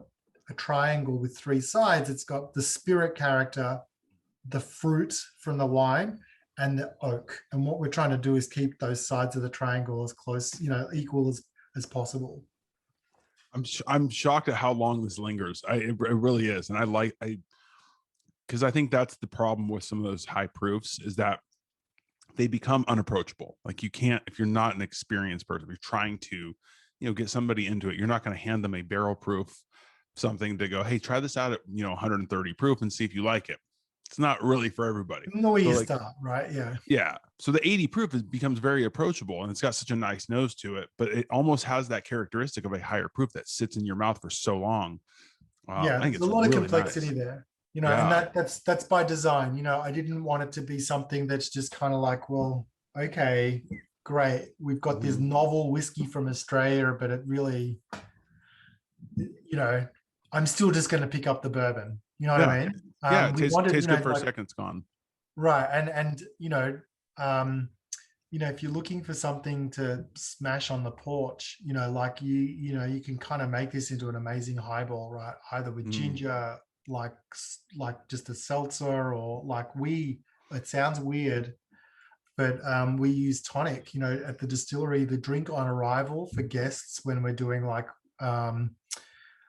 triangle with 3 sides, it's got the spirit character, the fruit from the wine, and the oak. And what we're trying to do is keep those sides of the triangle as close, equal as possible. I'm shocked at how long this lingers. It really is. And because I think that's the problem with some of those high proofs is that they become unapproachable. Like you can't, if you're not an experienced person, if you're trying to, get somebody into it, you're not going to hand them a barrel proof something to go, hey, try this out at, 130 proof and see if you like it. It's not really for everybody. No way you start, right? Yeah. Yeah. So the 80 proof becomes very approachable and it's got such a nice nose to it, but it almost has that characteristic of a higher proof that sits in your mouth for so long. Wow, Yeah, I think there's a it's lot of really complexity nice. there, and Yeah. that's by design. I didn't want it to be something that's just kind of like, well, okay, great, we've got this Mhm. novel whiskey from Australia, but it really, you know, I'm still just going to pick up the bourbon. You know what Yeah. I mean? Yeah. It We tastes wanted, tastes good for a like, second. It's gone. right, and um, if you're looking for something to smash on the porch, like you can kind of make this into an amazing highball, right? Either with Mm. ginger, like just a seltzer, or like it sounds weird, but we use tonic, at the distillery. The drink on arrival for guests when we're doing like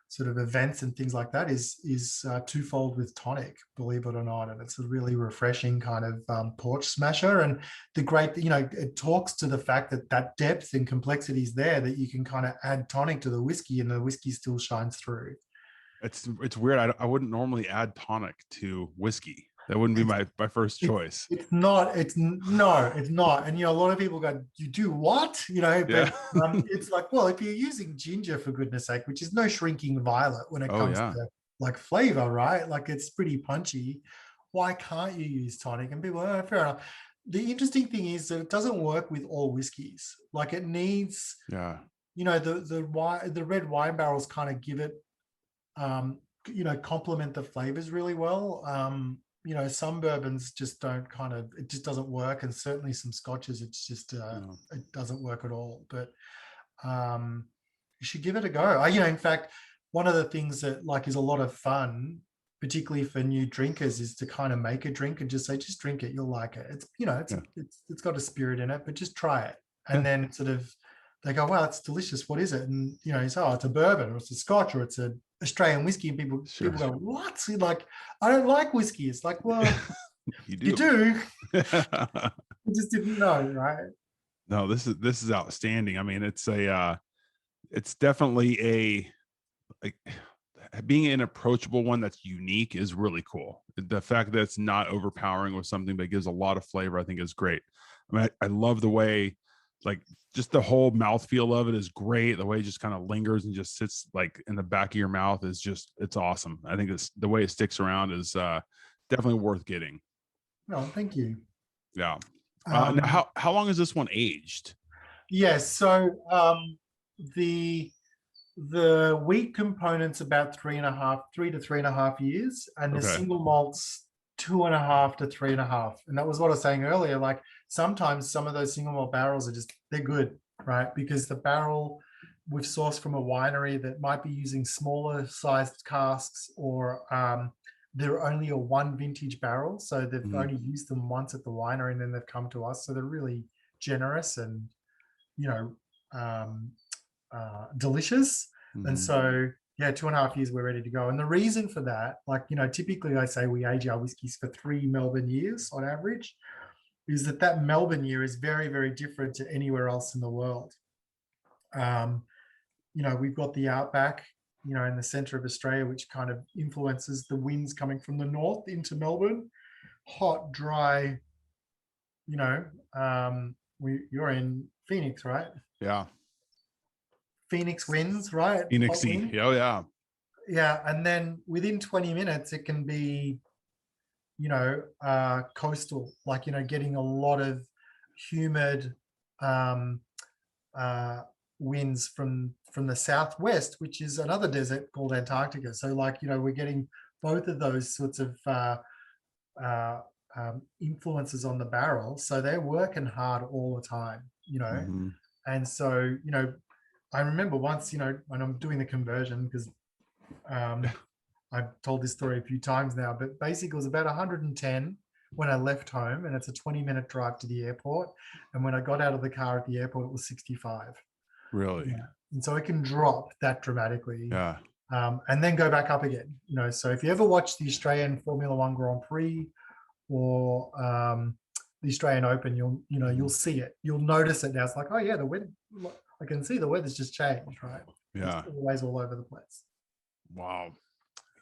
sort of events and things like that is twofold with tonic, believe it or not, and it's a really refreshing kind of porch smasher. And the great, it talks to the fact that depth and complexity is there, that you can kind of add tonic to the whiskey and the whiskey still shines through. It's weird. I wouldn't normally add tonic to whiskey. That wouldn't be It's my first it's choice. it's not it's no it's not. And a lot of people go, you do what? Yeah. But it's like, well, if you're using ginger, for goodness sake, which is no shrinking violet when it Oh comes yeah. to like flavor, right? Like, it's pretty punchy. Why can't you use tonic? And people, oh, fair enough. The interesting thing is that it doesn't work with all whiskeys. Like, it needs, Yeah. the red wine barrels kind of give it, complement the flavors really well. Some bourbons just don't it just doesn't work. And certainly some scotches, it's just, No. it doesn't work at all. But you should give it a go. In fact, one of the things that like is a lot of fun, particularly for new drinkers, is to kind of make a drink and just say, just drink it, you'll like it. It's, Yeah. it's got a spirit in it, but just try it. And Yeah. then it's sort of, they go, wow, it's delicious. What is it? And you say, oh, it's a bourbon, or it's a scotch, or it's a Australian whiskey. And Sure. people go, what? So like, I don't like whiskey. It's like, well, You you do. do. You just didn't know, right? No, this is outstanding. I mean, it's definitely like being an approachable one that's unique is really cool. The fact that it's not overpowering with something but gives a lot of flavor, I think, is great. I mean, I love the way, like, just the whole mouthfeel of it is great. The way it just kind of lingers and just sits like in the back of your mouth is just, it's awesome. I think it's the way it sticks around is definitely worth getting. No, thank you. Yeah. Now Um, how long is this one aged? yes. So the the wheat component's about 3 to 3.5 years, and the Okay. single malts 2.5 to 3.5. And that was what I was saying earlier. Like, sometimes some of those single malt barrels they're good, right? Because the barrel we've sourced from a winery that might be using smaller sized casks, or they're only a one vintage barrel, so they've Mhm. only used them once at the winery and then they've come to us. So they're really generous and, you know um, delicious. And Mhm. so, yeah, 2.5 years, we're ready to go. And the reason for that, like, typically I say we age our whiskies for 3 Melbourne years on average, is that Melbourne year is very, very different to anywhere else in the world. Um, we've got the outback, in the center of Australia, which kind of influences the winds coming from the north into Melbourne. Hot, dry, you know, you're in Phoenix, right? Yeah. Phoenix winds, right? Hot Phoenixy. wind. Oh yeah. Yeah. And then within 20 minutes, it can be, coastal, like, getting a lot of humid um, uh, winds from the southwest, which is another desert called Antarctica. So, like, we're getting both of those sorts of uh, influences on the barrel. So they're working hard all the time. Hmm. And so, I remember once, when I'm doing the conversion, because um, I've told this story a few times now, but basically it was about 110 when I left home, and it's a 20-minute drive to the airport. And when I got out of the car at the airport, it was 65. Really? Yeah. And so it can drop that dramatically, Yeah. and then go back up again. So if you ever watch the Australian Formula One Grand Prix, or the Australian Open, you'll Mhm. see it. You'll notice it now. It's like, oh yeah, the weather. I can see the weather's just changed, right? It's Yeah. always all over the place. Wow.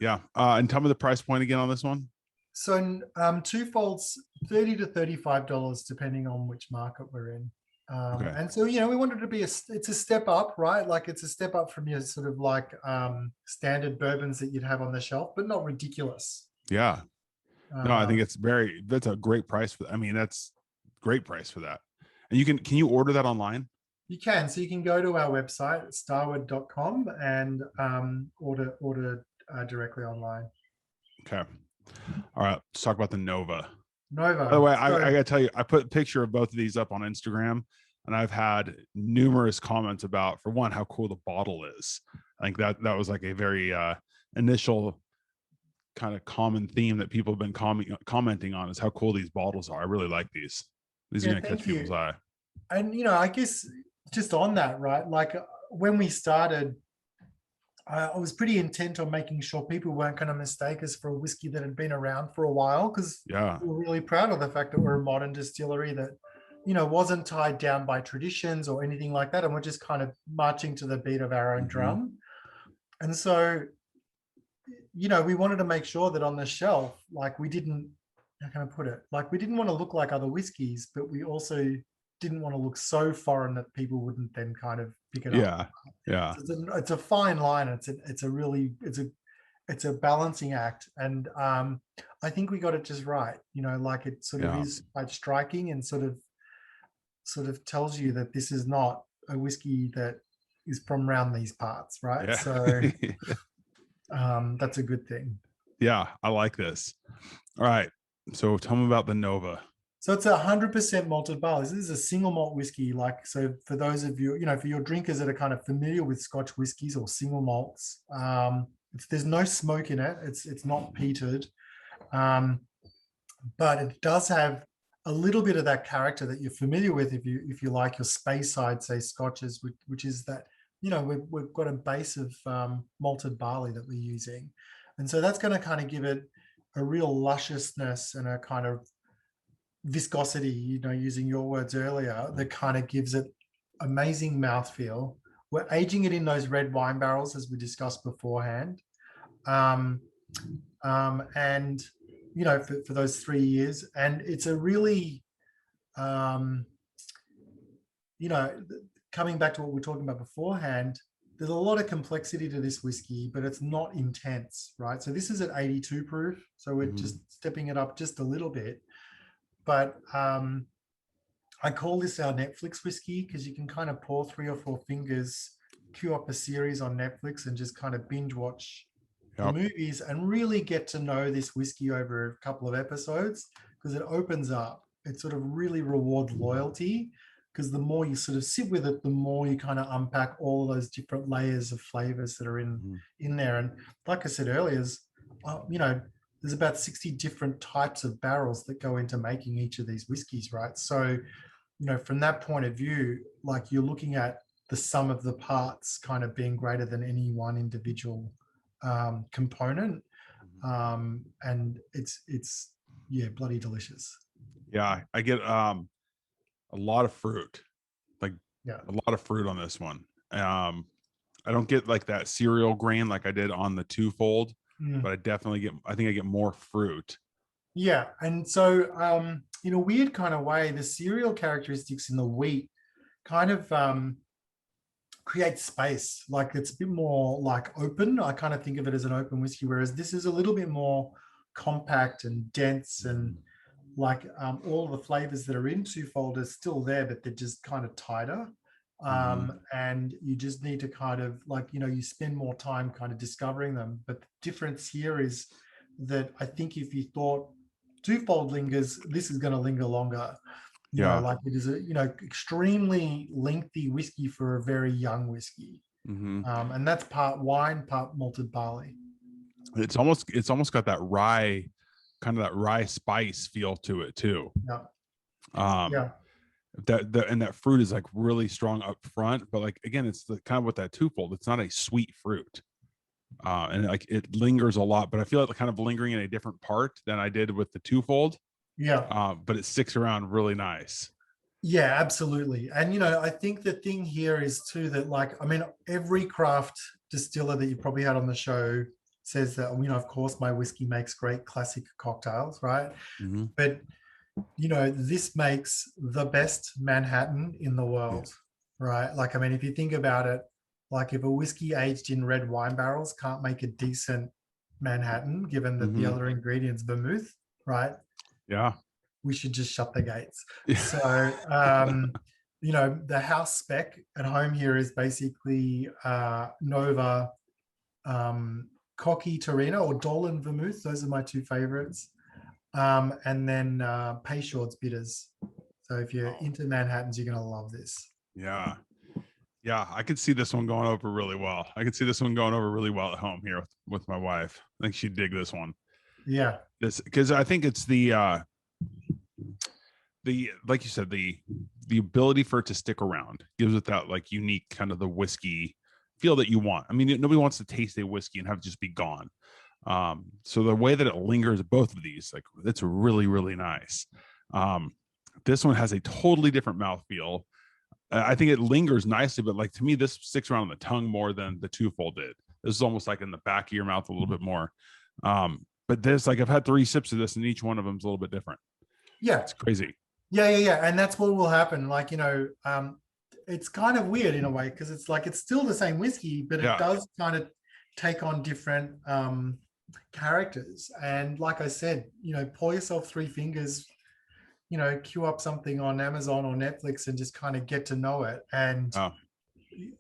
Yeah. And tell me the price point again on this one. So two folds, $30 to $35, depending on which market we're in. Okay. And so, we wanted to be it's a step up, right? Like it's a step up from your sort of like standard bourbons that you'd have on the shelf, but not ridiculous. Yeah. No, I think Um, that's a great price for, I mean, that's great price for that. And can you order that online? you can. So you can go to our website, starward.com, and order directly online. Okay. All right. Let's talk about the Nova. By the Nova. way, So I gotta tell you, I put a picture of both of these up on Instagram, and I've had numerous comments about, for one, how cool the bottle is. I think that was like a very initial kind of common theme that people have been commenting on, is how cool these bottles are. I really like these. These are yeah, gonna catch thank people's you. eye. And I guess just on that, right? Like when we started, I was pretty intent on making sure people weren't going to mistake us for a whiskey that had been around for a while, because Yeah. we're really proud of the fact that we're a modern distillery that, wasn't tied down by traditions or anything like that. And we're just kind of marching to the beat of our own drum. And so, we wanted to make sure that on the shelf, like we didn't, how can I put it? Like we didn't want to look like other whiskeys, but we also didn't want to look so foreign that people wouldn't then kind of pick it up. Yeah. Yeah. So it's a fine line. It's a balancing act, and I think we got it just right. Like it sort of Yeah. is quite striking, and sort of tells you that this is not a whiskey that is from around these parts, right? Yeah. So that's a good thing. Yeah. I like this. All right. So tell me about the Nova. So it's 100% malted barley. This is a single malt whiskey. Like, so for those of you, for your drinkers that are kind of familiar with Scotch whiskies or single malts, there's no smoke in it. It's not peated, but it does have a little bit of that character that you're familiar with if you like your Speyside, say, Scotches, which is that we've got a base of malted barley that we're using, and so that's going to kind of give it a real lusciousness and a kind of viscosity, using your words earlier, that kind of gives it amazing mouthfeel. We're aging it in those red wine barrels, as we discussed beforehand. And, for those 3 years. And it's a really, coming back to what we were talking about beforehand, there's a lot of complexity to this whiskey, but it's not intense, right? So this is at 82 proof. So we're just stepping it up just a little bit. But I call this our Netflix whiskey, because you can kind of pour 3 or 4 fingers, queue up a series on Netflix, and just kind of binge watch the movies and really get to know this whiskey over a couple of episodes, because it opens up. It sort of really rewards loyalty, because the more you sort of sit with it, the more you kind of unpack all those different layers of flavors that are in there. And like I said earlier, there's about 60 different types of barrels that go into making each of these whiskeys, right? So, from that point of view, like you're looking at the sum of the parts kind of being greater than any one individual component. And it's bloody delicious. Yeah. I get a lot of fruit, like Yeah. a lot of fruit on this one. I don't get like that cereal grain like I did on the twofold, but I think I get more fruit. Yeah. And so in a weird kind of way, the cereal characteristics in the wheat kind of create space. Like it's a bit more like open. I kind of think of it as an open whiskey, whereas this is a little bit more compact and dense, and like all the flavors that are in twofold are still there, but they're just kind of tighter. And you just need to kind of like, you spend more time kind of discovering them. But the difference here is that I think if you thought twofold lingers, this is going to linger longer. Like it is a extremely lengthy whiskey for a very young whiskey. And that's part wine, part malted barley. It's almost got that rye, kind of that rye spice feel to it too. Yeah. That fruit is like really strong up front, but like again, it's the kind of with that twofold, it's not a sweet fruit. And like it lingers a lot, but I feel like kind of lingering in a different part than I did with the twofold. But it sticks around really nice. Yeah, absolutely. And I think the thing here is too that, like, I mean, every craft distiller that you probably had on the show says that, of course my whiskey makes great classic cocktails, right? But this makes the best Manhattan in the Yeah. world, right? Like, I mean, if you think about it, like if a whiskey aged in red wine barrels can't make a decent Manhattan, given that the Hmm. other ingredients vermouth, right? Yeah. We should just shut the gates. Yeah. So, the house spec at home here is basically Nova, Cocky Torino or Dolan vermouth. Those are my two favorites. And then Peychaud's bitters. So if you're Oh, into Manhattans, you're going to love this. yeah. Yeah. I could see this one going over really well. I could see this one going over really well at home here with my wife. I think she'd dig this one. Yeah. This, because I think it's the like you said, the ability for it to stick around gives it that like unique kind of the whiskey feel that you want. I mean, nobody wants to taste a whiskey and have it just be gone. So the way that it lingers, both of these, like it's really, really nice. Um, this one has a totally different mouthfeel. I think it lingers nicely, but like to me, this sticks around on the tongue more than the twofold did. This is almost like in the back of your mouth a little bit more. But this, like I've had 3 sips of this, and each one of them is a little bit different. Yeah. It's crazy. Yeah. And that's what will happen. Like, it's kind of weird in a way because it's like it's still the same whiskey, but it Yeah. does kind of take on different characters. And like I said, pour yourself 3 fingers, queue up something on Amazon or Netflix and just kind of get to know it. And Oh,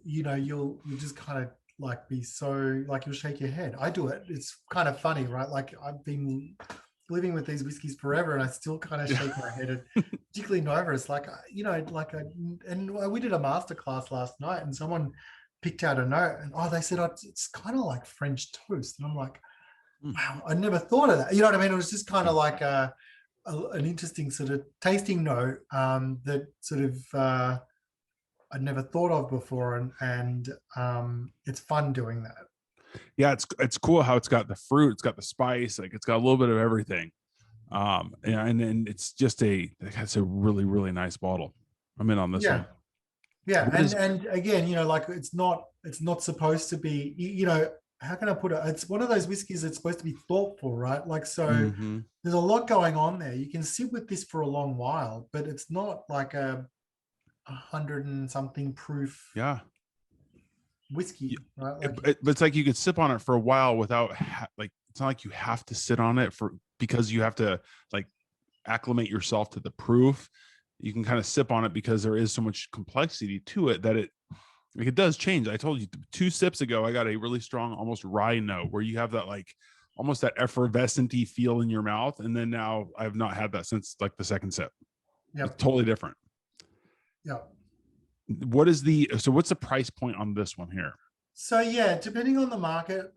you'll just kind of like be so like you'll shake your head. I do it. It's kind of funny, right? Like I've been living with these whiskeys forever and I still kind of shake my head, and particularly Nova. It's like, and we did a masterclass last night and someone picked out a note and they said, it's kind of like French toast. And I'm like, wow, I never thought of that. You know what I mean? It was just kind of like an interesting sort of tasting note that sort of I'd never thought of before, and it's fun doing that. yeah. It's cool how it's got the fruit, it's got the spice, like it's got a little bit of everything. And it's just it's a really, really nice bottle. I'm in on this Yeah, one. yeah, What and is and again, like it's not supposed to be. How can I put it? It's one of those whiskeys that's supposed to be thoughtful, right? Like so. mm-hmm. There's a lot going on there. You can sit with this for a long while, but it's not like a 100 and something proof Yeah. whiskey, right? Like But it's like you could sip on it for a while without like it's not like you have to sit on it because you have to like acclimate yourself to the proof. You can kind of sip on it because there is so much complexity to it that it does change. I told you 2 sips ago, I got a really strong, almost rye note where you have that like almost that effervescent-y feel in your mouth. And then now I have not had that since like the second sip. Yep. It's totally different. Yeah. What's the price point on this one here? So yeah, depending on the market,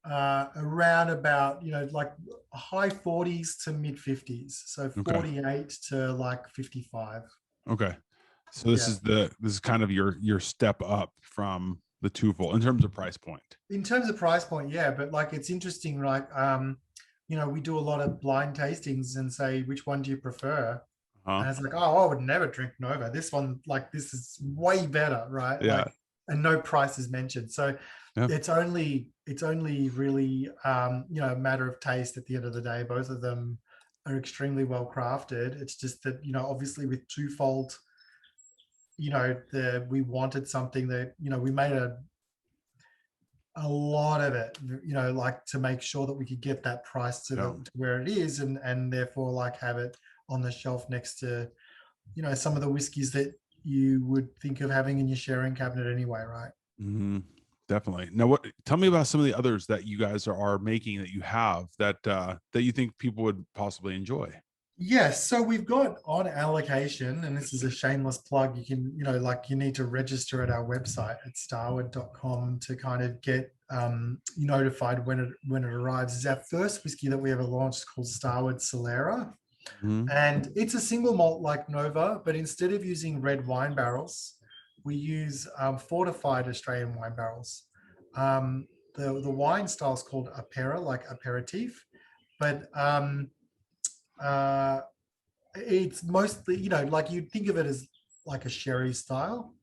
around about like high 40s to mid 50s, so Okay. 48 to like 55. Okay. So this is kind of your step up from the twofold in terms of price point. In terms of price point, yeah, but like it's interesting, like we do a lot of blind tastings and say which one do you prefer, and it's like, I would never drink Nova. This one, like this is way better, right? Yeah. Like, and no price is mentioned. So it's only really a matter of taste at the end of the day. Both of them are extremely well crafted. It's just that obviously with twofold, we wanted something that we made a lot of it, like to make sure that we could get that price to where it is, and therefore like have it on the shelf next to some of the whiskeys that you would think of having in your sharing cabinet anyway, right? Mm-hmm. Definitely. Now, tell me about some of the others that you guys are making that you have that you think people would possibly enjoy. Yes, so we've got on allocation, and this is a shameless plug. You can, you need to register at our website at starward.com to kind of get notified when it arrives. It's our first whiskey that we ever launched called Starward Solera. Mm-hmm. And it's a single malt like Nova, but instead of using red wine barrels, we use fortified Australian wine barrels. The wine style is called Apera, like aperitif, but it's mostly, like you'd think of it as like a sherry style,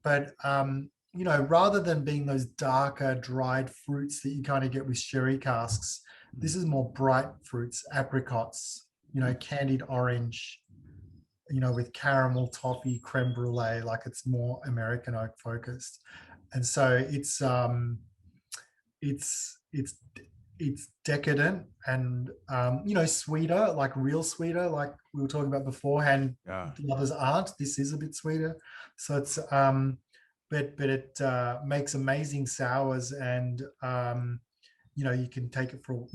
but rather than being those darker dried fruits that you kind of get with sherry casks, this is more bright fruits, apricots, candied orange, with caramel, toffee, creme brulee, like it's more American oak focused. And so it's it's decadent and sweeter, like real sweeter, like we were talking about beforehand. Yeah. The others aren't. This is a bit sweeter. So it's but it makes amazing sours, and you can take it for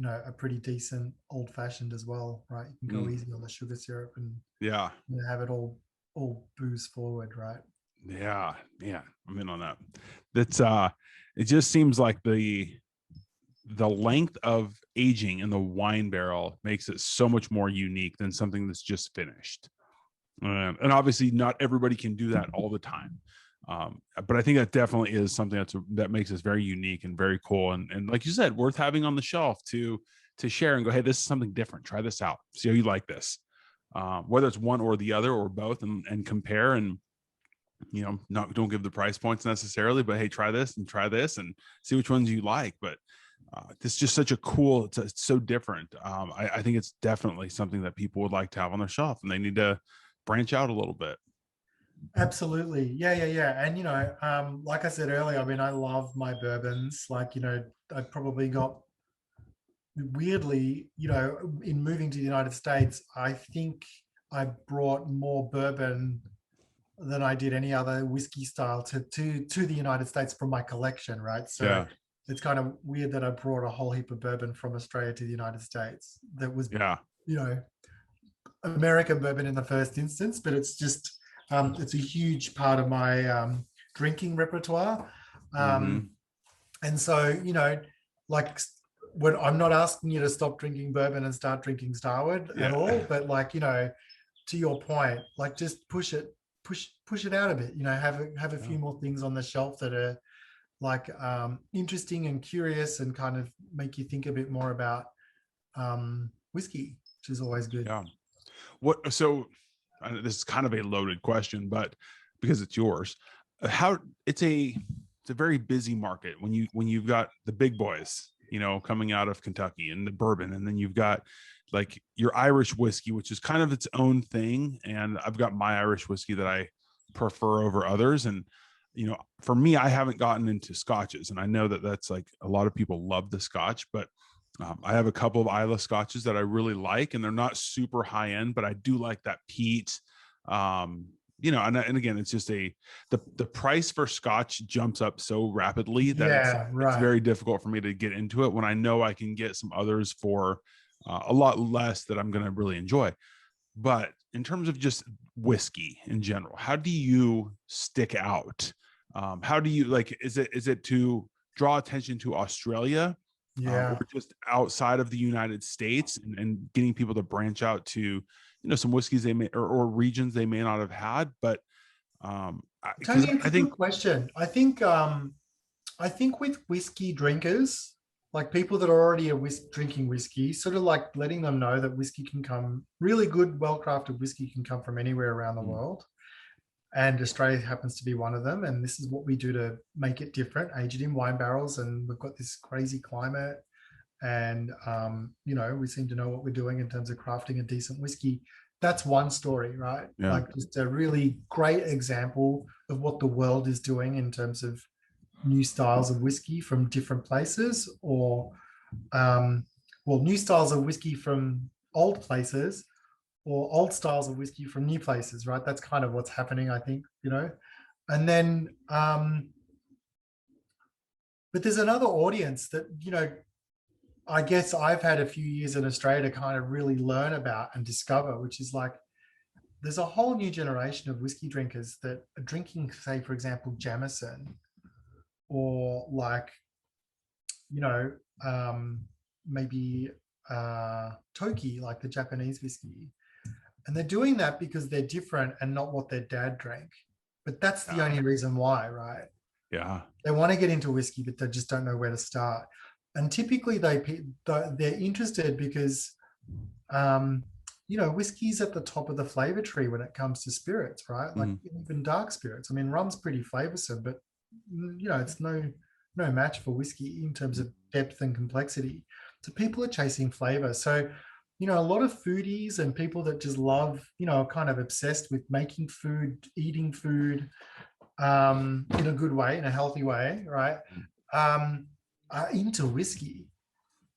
a pretty decent old fashioned as well, right? You can go easy on the sugar syrup and Yeah. have it all booze forward, right? Yeah. Yeah. I'm in on that. That's it just seems like the length of aging in the wine barrel makes it so much more unique than something that's just finished. And obviously not everybody can do that all the time. But I think that definitely is something that makes us very unique and very cool. And like you said, worth having on the shelf to share and go, hey, this is something different. Try this out. See how you like this. Whether it's one or the other or both, and compare, and don't give the price points necessarily, but hey, try this and see which ones you like. But it's just such a cool, it's so different. I think it's definitely something that people would like to have on their shelf, and they need to branch out a little bit. Absolutely. Yeah. And, like I said earlier, I mean, I love my bourbons. Like, I probably got weirdly, in moving to the United States, I think I brought more bourbon than I did any other whiskey style to the United States from my collection, right? So Yeah. it's kind of weird that I brought a whole heap of bourbon from Australia to the United States. That was, Yeah. American bourbon in the first instance, but it's just it's a huge part of my drinking repertoire. And so, like, when I'm not asking you to stop drinking bourbon and start drinking Starward at all, but like, to your point, like, just push it out a bit, have a few more things on the shelf that are like interesting and curious and kind of make you think a bit more about whiskey, which is always good. Yeah. So this is kind of a loaded question, but because it's yours, how it's a very busy market when you've got the big boys, coming out of Kentucky and the bourbon, and then you've got like your Irish whiskey, which is kind of its own thing. And I've got my Irish whiskey that I prefer over others. And, for me, I haven't gotten into scotches, and I know that that's like a lot of people love the scotch, but I have a couple of Isla scotches that I really like, and they're not super high end, but I do like that peat. And again, it's just the price for scotch jumps up so rapidly that it's very difficult for me to get into it when I know I can get some others for a lot less that I'm going to really enjoy. But in terms of just whiskey in general, how do you stick out? How do you is it to draw attention to Australia? Or just outside of the United States, and getting people to branch out to, some whiskeys they may or regions they may not have had. But Tony, it's a good question. I think with whiskey drinkers, like people that are already drinking whiskey, sort of like letting them know that whiskey can come, really good, well-crafted whiskey can come from anywhere around the world. And Australia happens to be one of them. And this is what we do to make it different, age it in wine barrels. And we've got this crazy climate. And, we seem to know what we're doing in terms of crafting a decent whiskey. That's one story, right? Yeah. Like, just a really great example of what the world is doing in terms of new styles of whiskey from different places, or, new styles of whiskey from old places, or old styles of whiskey from new places, right? That's kind of what's happening, I think, and then, but there's another audience that, I guess I've had a few years in Australia to kind of really learn about and discover, which is like, there's a whole new generation of whiskey drinkers that are drinking, say, for example, Jameson, or like, maybe Toki, like the Japanese whiskey. And they're doing that because they're different and not what their dad drank. But that's the only reason why, right? Yeah. They want to get into whiskey, but they just don't know where to start. And typically they're interested because, whiskey's at the top of the flavor tree when it comes to spirits, right? Like even dark spirits. I mean, rum's pretty flavorsome, but, it's no match for whiskey in terms of depth and complexity. So people are chasing flavor. So, you know, a lot of foodies and people that just love, you know, are kind of obsessed with making food, eating food, in a good way, in a healthy way, right? Are into whiskey,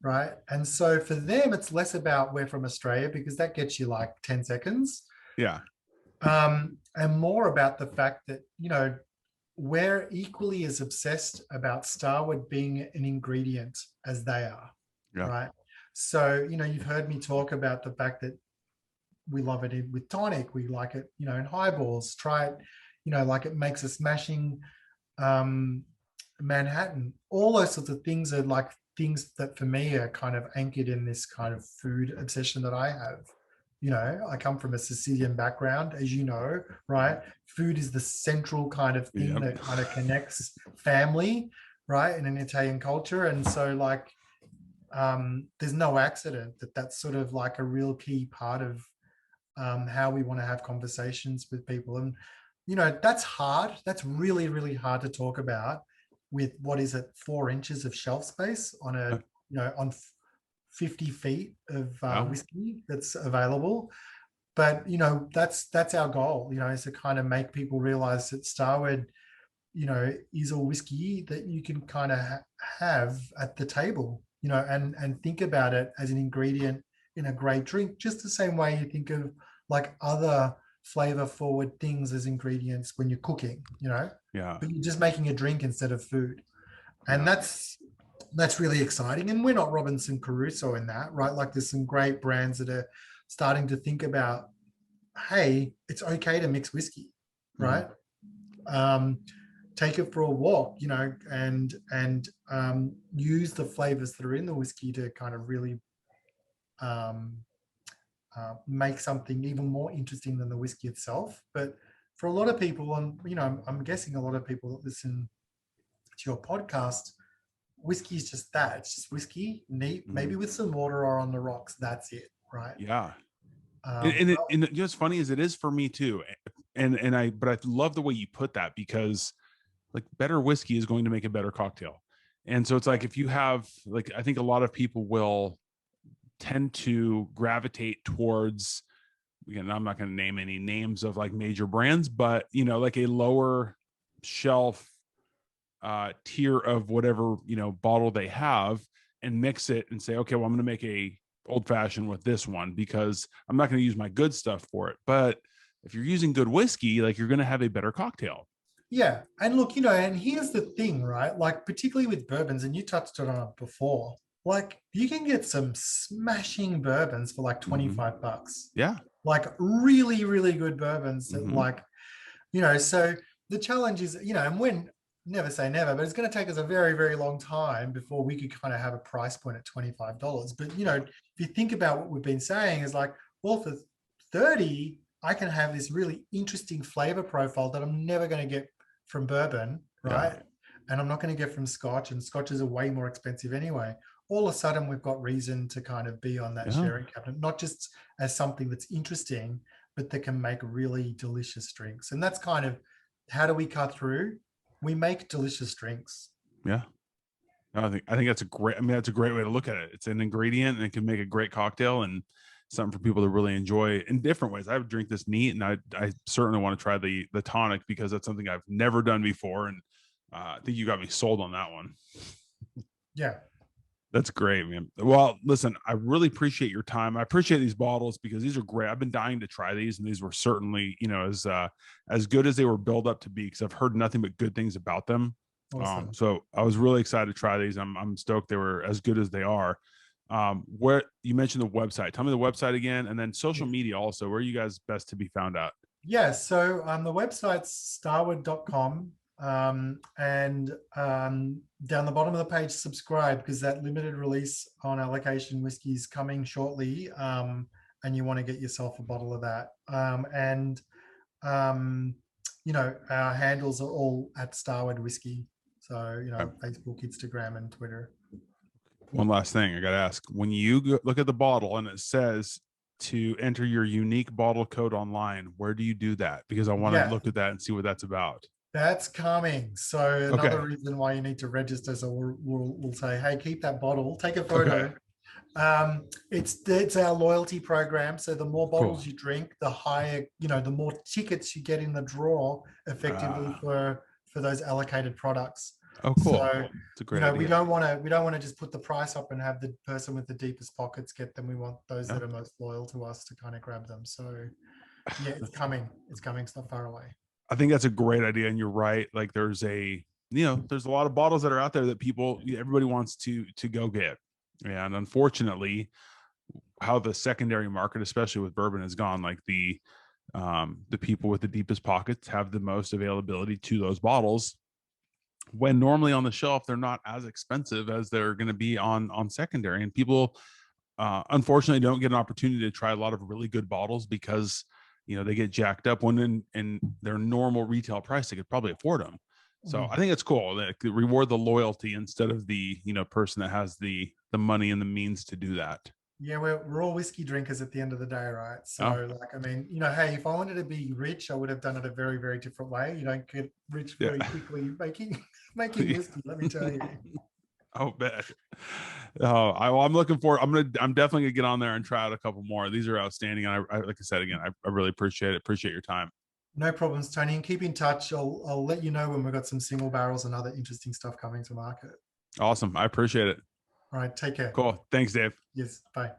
right? And so for them, it's less about we're from Australia because that gets you like 10 seconds, Yeah. and more about the fact that, you know, we're equally as obsessed about Starward being an ingredient as they are, Yeah. right? So, you know, you've heard me talk about the fact that we love it with tonic, we like it, you know, in highballs, try it, you know, like it makes a smashing Manhattan. All those sorts of things are like things that for me are kind of anchored in this kind of food obsession that I have. You know, I come from a Sicilian background, as you know, right? Food is the central kind of thing Yep. that kind of connects family, right, in an Italian culture. And so, like, there's no accident that that's sort of like a real key part of how we want to have conversations with people. And, you know, that's hard. That's really, really hard to talk about with what is it, 4 inches of shelf space on a, you know, on 50 feet of Yeah. whiskey that's available. But, you know, that's our goal, you know, is to kind of make people realize that Starward, you know, is a whiskey that you can kind of have at the table, you know, and think about it as an ingredient in a great drink, just the same way you think of like other flavor forward things as ingredients when you're cooking, you know, Yeah. but you're just making a drink instead of food. And Yeah. that's really exciting. And we're not Robinson Crusoe in that, right? Like there's some great brands that are starting to think about, hey, it's okay to mix whiskey, right? Take it for a walk, you know, and use the flavors that are in the whiskey to kind of really um, make something even more interesting than the whiskey itself. But for a lot of people, and you know, I'm guessing a lot of people that listen to your podcast, whiskey is just that. It's just whiskey, neat, maybe with some water or on the rocks. That's it, right? Yeah. And you know, what's funny is it is for me too. But I love the way you put that, because like better whiskey is going to make a better cocktail. And so it's like, if you have, like, I think a lot of people will tend to gravitate towards, again, I'm not going to name any names of like major brands, but you know, like a lower shelf tier of whatever, you know, bottle they have, and mix it and say, okay, well, I'm going to make a old fashioned with this one because I'm not going to use my good stuff for it. But if you're using good whiskey, like, you're going to have a better cocktail. Yeah. And look, you know, and here's the thing, right? Like, particularly with bourbons, and you touched on it before, like, you can get some smashing bourbons for like 25 bucks. Yeah. Like, really, really good bourbons that, like, you know, so the challenge is, you know, and when, never say never, but it's going to take us a very, very long time before we could kind of have a price point at $25. But, you know, if you think about what we've been saying, is like, well, for 30, I can have this really interesting flavor profile that I'm never going to get from bourbon, right? Yeah. And I'm not going to get from Scotch, and Scotches are way more expensive anyway. All of a sudden, we've got reason to kind of be on that sharing cabinet, not just as something that's interesting, but that can make really delicious drinks. And that's kind of, how do we cut through? We make delicious drinks. Yeah. I think that's a great, I mean, that's a great way to look at it. It's an ingredient and it can make a great cocktail, and something for people to really enjoy in different ways. I would drink this neat, and I certainly want to try the tonic, because that's something I've never done before. And I think you got me sold on that one. Yeah. That's great, man. Well, listen, I really appreciate your time. I appreciate these bottles because these are great. I've been dying to try these, and these were certainly, you know, as good as they were built up to be, because I've heard nothing but good things about them. Awesome. So I was really excited to try these. I'm stoked they were as good as they are. Where you mentioned the website, tell me the website again, and then social media also. Where are you guys best to be found out? Yeah. So the website's starward.com. And down the bottom of the page, subscribe, because that limited release on our location whiskey is coming shortly, and you want to get yourself a bottle of that. You know, our handles are all at Starward Whiskey, so, you know, Facebook, Instagram, and Twitter. One last thing I gotta ask: when you look at the bottle and it says to enter your unique bottle code online, where do you do that? Because I want to look at that and see what that's about. That's coming. So another reason why you need to register. So we'll say, hey, keep that bottle, take a photo, It's our loyalty program. So the more Cool. bottles you drink, the higher, the more tickets you get in the draw effectively for those allocated products. Oh, cool. So, It's a great idea. we don't want to just put the price up and have the person with the deepest pockets get them. We want those Yeah. that are most loyal to us to kind of grab them. So yeah, it's coming. It's coming. It's not far away. I think that's a great idea. And you're right. Like there's there's a lot of bottles that are out there that everybody wants to go get. And unfortunately, how the secondary market, especially with bourbon, has gone, like the people with the deepest pockets have the most availability to those bottles, when normally on the shelf they're not as expensive as they're going to be on secondary. And people unfortunately don't get an opportunity to try a lot of really good bottles because they get jacked up when in their normal retail price they could probably afford them. So I think it's cool that reward the loyalty instead of the person that has the money and the means to do that. Yeah, we're all whiskey drinkers at the end of the day, right? Oh, So, like, I mean, hey, if I wanted to be rich, I would have done it a very, very different way. You don't get rich yeah. very quickly making whiskey. Let me tell you. Oh, bet. Oh, I'm looking forward. I'm definitely gonna get on there and try out a couple more. These are outstanding, and I like I said again, I really appreciate it. Appreciate your time. No problems, Tony. And keep in touch. I'll let you know when we've got some single barrels and other interesting stuff coming to market. Awesome. I appreciate it. All right, take care. Cool. Thanks, Dave. Yes, bye.